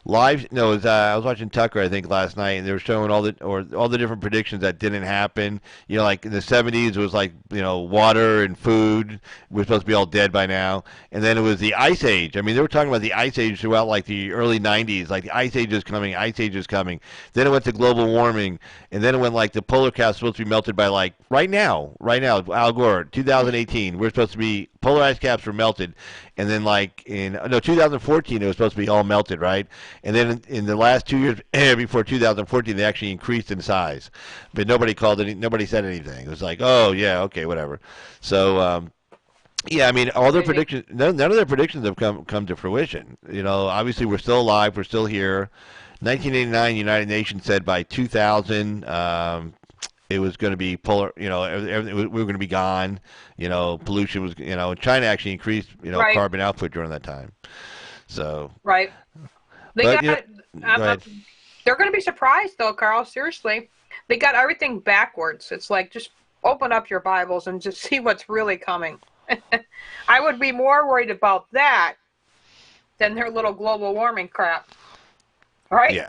Speaker 1: live. No, it was, I was watching Tucker, I think, last night, and they were showing all the different predictions that didn't happen. You know, like in the '70s, it was like water and food. We're supposed to be all dead by now, and then it was the Ice Age. I mean, they were talking about the Ice Age throughout like the early '90s, like the Ice Age is coming, Ice Age is coming. Then it went to global warming, and then it went like the polar cap's supposed to be melted by like right now, Al Gore, 2018. We're supposed to be polar ice caps were melted, and then like in 2014 it was supposed to be all melted, right? And then in the last 2 years before 2014 they actually increased in size, but nobody said anything. It was like, oh yeah, okay, whatever. So yeah, I mean, all their predictions, none of their predictions have come to fruition. Obviously we're still alive, we're still here. 1989, United Nations said by 2000. It was going to be polar, everything, we were going to be gone. Pollution was, China actually increased,
Speaker 3: Right.
Speaker 1: carbon output during that time. So,
Speaker 3: Right. They
Speaker 1: but,
Speaker 3: got.
Speaker 1: go ahead.
Speaker 3: They're going to be surprised, though, Carl. Seriously, they got everything backwards. It's like just open up your Bibles and just see what's really coming. I would be more worried about that than their little global warming crap. Right?
Speaker 1: Yeah.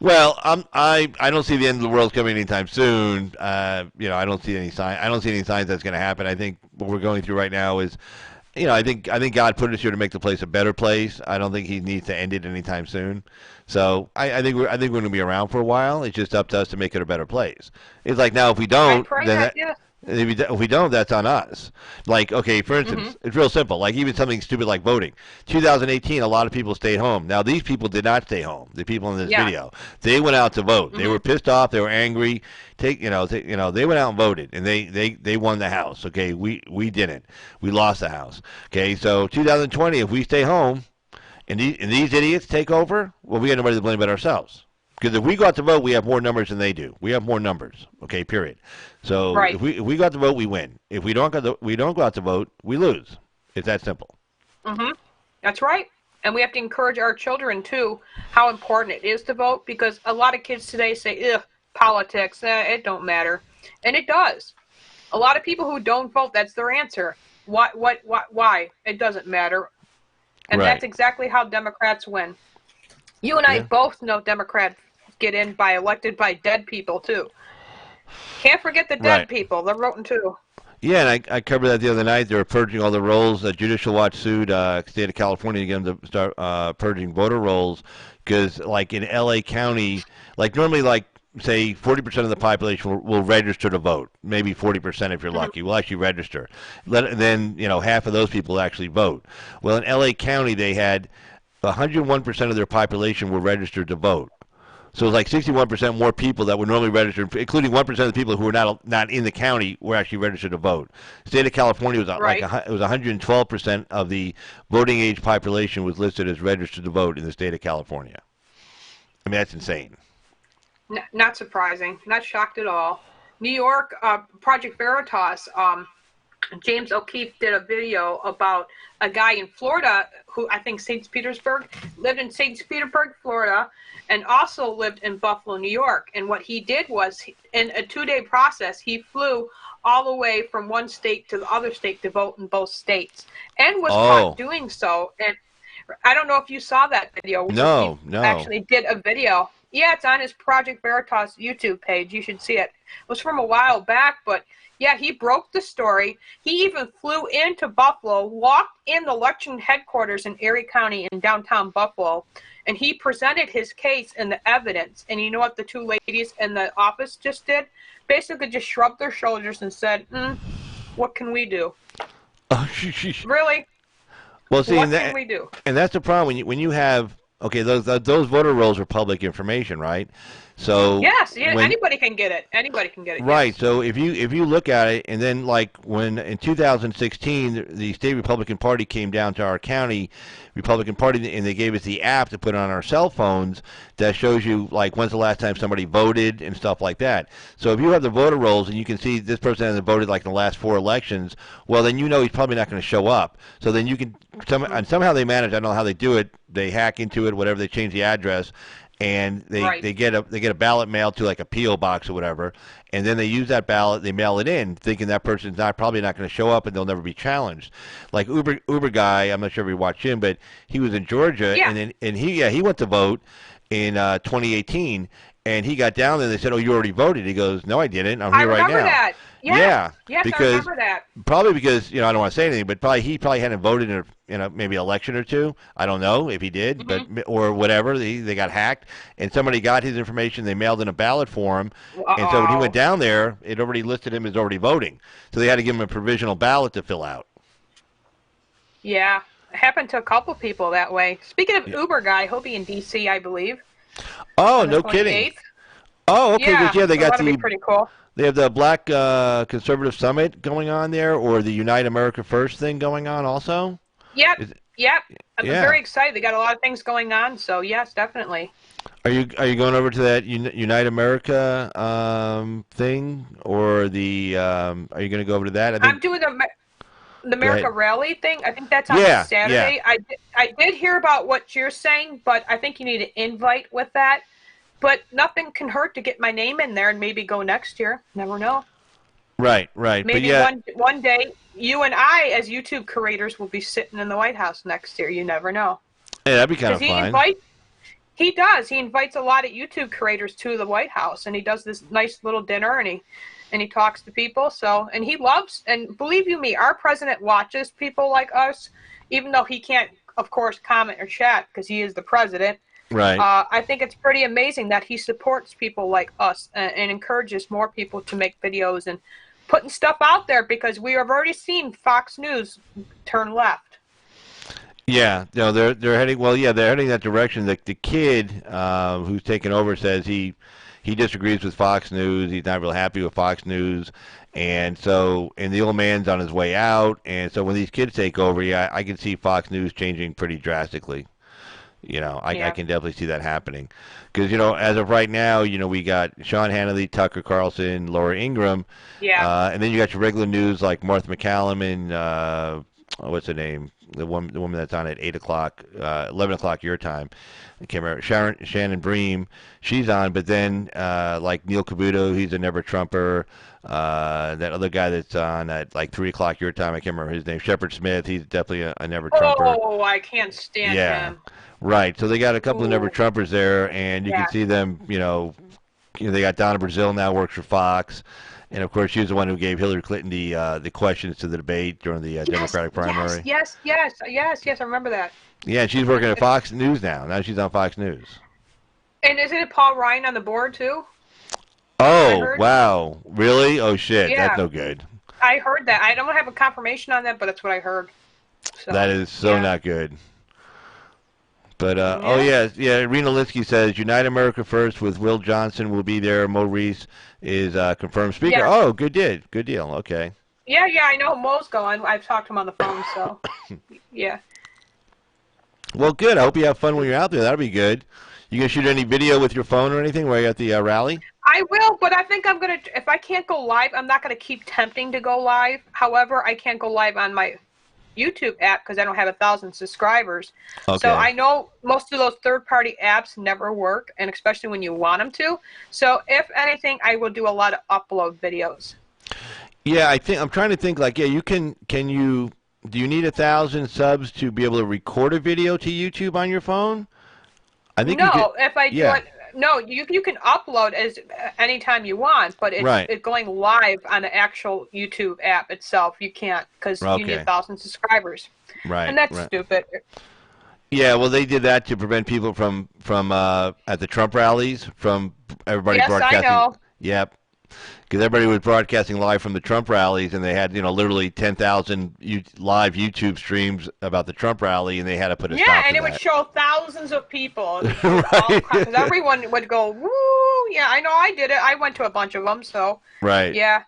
Speaker 1: Well, I don't see the end of the world coming anytime soon. I don't see any sign. I don't see any signs that's going to happen. I think what we're going through right now is, I think God put us here to make the place a better place. I don't think He needs to end it anytime soon. So I think we're going to be around for a while. It's just up to us to make it a better place. It's like now if we don't,
Speaker 3: Yeah.
Speaker 1: if we don't, that's on us. Like, okay, for instance, It's real simple. Like even something stupid like voting. 2018, a lot of people stayed home. Now these people did not stay home. The people in this video, they went out to vote. They were pissed off. They were angry. They went out and voted, and they won the House. Okay, we didn't. We lost the House. Okay, so 2020, if we stay home, and these idiots take over, well, we got nobody to blame but ourselves. Because if we go out to vote, we have more numbers than they do. We have more numbers. Okay, period. So
Speaker 3: Right.
Speaker 1: if we go out to vote, we win. If we don't go out to vote, we lose. It's that simple.
Speaker 3: That's right. And we have to encourage our children, too, how important it is to vote, because a lot of kids today say, ugh, politics, it don't matter. And it does. A lot of people who don't vote, that's their answer. Why? It doesn't matter. And
Speaker 1: Right.
Speaker 3: that's exactly how Democrats win. You and I both know Democrats get elected by dead people, too. Can't forget the dead
Speaker 1: Right.
Speaker 3: people. They're voting, too.
Speaker 1: Yeah, and I covered that the other night. They were purging all the rolls. Judicial Watch sued state of California to get them to start purging voter rolls because, like in L.A. County, like normally, like say 40% of the population will register to vote. Maybe 40% if you're lucky will actually register. Then half of those people actually vote. Well, in L.A. County, they had 101% of their population were registered to vote. So it was like 61% more people that were normally registered, including 1% of the people who were not in the county were actually registered to vote. State of California was
Speaker 3: Right.
Speaker 1: it was 112% of the voting age population was listed as registered to vote in the state of California. I mean, that's insane.
Speaker 3: Not surprising. Not shocked at all. New York, Project Veritas, James O'Keefe did a video about a guy in Florida who I think lived in St. Petersburg, Florida, and also lived in Buffalo, New York. And what he did was, in a 2-day process, he flew all the way from one state to the other state to vote in both states, and was caught doing so. And I don't know if you saw that video.
Speaker 1: No.
Speaker 3: Actually did a video. Yeah, it's on his Project Veritas YouTube page. You should see it. It was from a while back, but yeah, he broke the story. He even flew into Buffalo, walked in the election headquarters in Erie County in downtown Buffalo, and he presented his case and the evidence. And you know what the two ladies in the office just did? Basically just shrugged their shoulders and said, what can we do? Really?
Speaker 1: Well, see,
Speaker 3: what can we do?
Speaker 1: And that's the problem when you have those voter rolls are public information, right? So
Speaker 3: yes, anybody can get it. Anybody can get it.
Speaker 1: Right.
Speaker 3: Yes.
Speaker 1: So if you look at it, and then like when in 2016 the state Republican Party came down to our county Republican Party, and they gave us the app to put on our cell phones that shows you like when's the last time somebody voted and stuff like that. So if you have the voter rolls and you can see this person hasn't voted like in the last 4 elections, well then he's probably not going to show up. So then you can and somehow they manage. I don't know how they do it. They hack into it, whatever. They change the address. and
Speaker 3: Right.
Speaker 1: they get a ballot mailed to like a PO box or whatever, and then they use that ballot, they mail it in, thinking that person's probably not going to show up and they'll never be challenged. Like Uber guy, I'm not sure if you watched him, but he was in Georgia,
Speaker 3: Yeah.
Speaker 1: and he went to vote in 2018. And he got down there. They said, "Oh, you already voted." He goes, "No, I didn't. I'm
Speaker 3: I
Speaker 1: here right now."
Speaker 3: remember that. Yes.
Speaker 1: Yeah,
Speaker 3: Yes,
Speaker 1: because
Speaker 3: I remember that.
Speaker 1: probably because I don't want to say anything, but he probably hadn't voted in maybe election or two. I don't know if he did, but or whatever. They got hacked, and somebody got his information. They mailed in a ballot for him, and so when he went down there, it already listed him as already voting. So they had to give him a provisional ballot to fill out.
Speaker 3: Yeah, it happened to a couple people that way. Speaking of Uber guy, he'll be in D.C., I believe.
Speaker 1: Oh,
Speaker 3: on the
Speaker 1: no kidding.
Speaker 3: 28th.
Speaker 1: Oh, okay.
Speaker 3: Yeah,
Speaker 1: They
Speaker 3: so
Speaker 1: got
Speaker 3: that'll be pretty cool.
Speaker 1: They have the Black Conservative Summit going on there, or the Unite America First thing going on also.
Speaker 3: Yep. I'm
Speaker 1: Yeah.
Speaker 3: very excited. They got a lot of things going on, so yes, definitely.
Speaker 1: Are you going over to that Unite America thing, or the are you going to go over to that?
Speaker 3: I'm doing the America
Speaker 1: ahead.
Speaker 3: Rally thing. I think that's on
Speaker 1: Yeah,
Speaker 3: Saturday. I did hear about what you're saying, but I think you need an invite with that. But nothing can hurt to get my name in there and maybe go next year. Never know.
Speaker 1: Right.
Speaker 3: Maybe
Speaker 1: But
Speaker 3: one day you and I, as YouTube creators, will be sitting in the White House next year. You never know.
Speaker 1: yeah, that'd be kind of fun.
Speaker 3: He does. He invites a lot of YouTube creators to the White House, and he does this nice little dinner, and he talks to people. So, and he loves, and believe you me, our president watches people like us, even though he can't, of course, comment or chat because he is the president.
Speaker 1: Right.
Speaker 3: I think it's pretty amazing that he supports people like us and encourages more people to make videos and putting stuff out there, because we have already seen Fox News turn left.
Speaker 1: Yeah, no, they're heading. Well, yeah, they're heading that direction. The kid who's taken over says he disagrees with Fox News. He's not real happy with Fox News, and the old man's on his way out. And so when these kids take over, yeah, I can see Fox News changing pretty drastically. I can definitely see that happening, because as of right now, we got Sean Hannity, Tucker Carlson, Laura Ingraham, and then you got your regular news like Martha McCallum and what's her name, the woman that's on at 8:00, 11:00 your time. I can't remember. Shannon Bream, she's on, but then like Neil Cavuto, he's a never Trumper. That other guy that's on at like 3:00 your time, I can't remember his name. Shepard Smith, he's definitely a never Trumper.
Speaker 3: Oh, I can't stand him.
Speaker 1: Right. So they got a couple of never Trumpers there, and you can see them. They got Donna Brazile now works for Fox, and of course she's the one who gave Hillary Clinton the questions to the debate during the Democratic primary.
Speaker 3: Yes, I remember that.
Speaker 1: Yeah, and she's working at Fox News now. Now she's on Fox News.
Speaker 3: And isn't it Paul Ryan on the board too?
Speaker 1: Oh, wow. Really? Oh, shit.
Speaker 3: Yeah.
Speaker 1: That's no good.
Speaker 3: I heard that. I don't have a confirmation on that, but that's what I heard. So,
Speaker 1: that is so not good. But, oh, yeah, Rena Linsky says, Unite America First with Will Johnson will be there. Mo Reese is confirmed speaker.
Speaker 3: Yes.
Speaker 1: Oh, good deal. Okay.
Speaker 3: Yeah, I know Mo's going. I've talked to him on the phone, so, yeah.
Speaker 1: Well, good. I hope you have fun when you're out there. That'll be good. You going to shoot any video with your phone or anything while you're at the rally?
Speaker 3: I will, but I think I'm going to, if I can't go live, I'm not going to keep tempting to go live. However, I can't go live on my YouTube app because I don't have 1,000 subscribers.
Speaker 1: Okay.
Speaker 3: So I know most of those third-party apps never work, and especially when you want them to. So if anything, I will do a lot of upload videos. Yeah,
Speaker 1: I'm trying to think do you need 1,000 subs to be able to record a video to YouTube on your phone? I think
Speaker 3: if I do it, no, you can upload as anytime you want, but it's going live on the actual YouTube app itself. You can't because you need 1,000 subscribers.
Speaker 1: Right.
Speaker 3: And that's stupid.
Speaker 1: Yeah, well, they did that to prevent people from at the Trump rallies from everybody broadcasting.
Speaker 3: Yes, I know.
Speaker 1: Yep. Because everybody was broadcasting live from the Trump rallies, and they had, literally 10,000 live YouTube streams about the Trump rally, and they had to put a stop to that.
Speaker 3: Yeah, and it would show thousands of people. Because everyone would go, woo! Yeah, I know, I did it. I went to a bunch of them, so.
Speaker 1: Right.
Speaker 3: Yeah.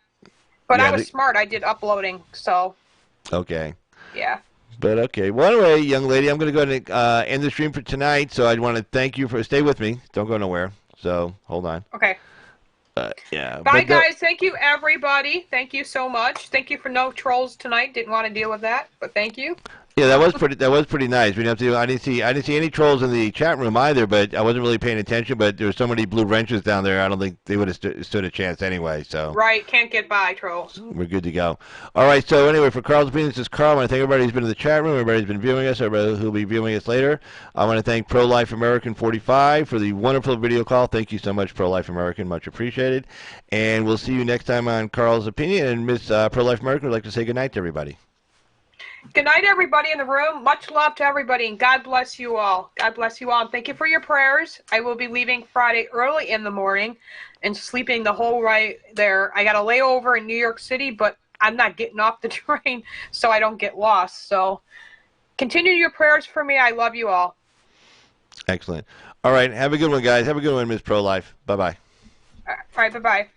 Speaker 3: But I was smart. I did uploading, so.
Speaker 1: Okay.
Speaker 3: Yeah.
Speaker 1: But okay. Well, anyway, young lady, I'm going to go ahead and end the stream for tonight, so I want to thank you stay with me. Don't go nowhere. So, hold on.
Speaker 3: Okay.
Speaker 1: Yeah.
Speaker 3: Bye, guys. Thank you, everybody. Thank you so much. Thank you for no trolls tonight. Didn't want to deal with that, but thank you.
Speaker 1: Yeah, that was pretty nice. We didn't have to. I didn't see any trolls in the chat room either, but I wasn't really paying attention. But there were so many blue wrenches down there. I don't think they would have stood a chance anyway. So
Speaker 3: Right, can't get by, trolls.
Speaker 1: we're good to go. All right. So anyway, for Carl's opinion, this is Carl. I want to thank everybody who's been in the chat room, everybody who's been viewing us, everybody who'll be viewing us later. I want to thank Pro Life American 45 for the wonderful video call. Thank you so much, Pro Life American. Much appreciated. And we'll see you next time on Carl's opinion. And Miss Pro Life American would like to say good night to everybody.
Speaker 3: Good night, everybody in the room. Much love to everybody, and God bless you all. God bless you all, and thank you for your prayers. I will be leaving Friday early in the morning and sleeping the whole ride there. I got a layover in New York City, but I'm not getting off the train so I don't get lost. So continue your prayers for me. I love you all.
Speaker 1: Excellent. All right. Have a good one, guys. Have a good one, Miss Pro Life. Bye-bye.
Speaker 3: All right, bye-bye.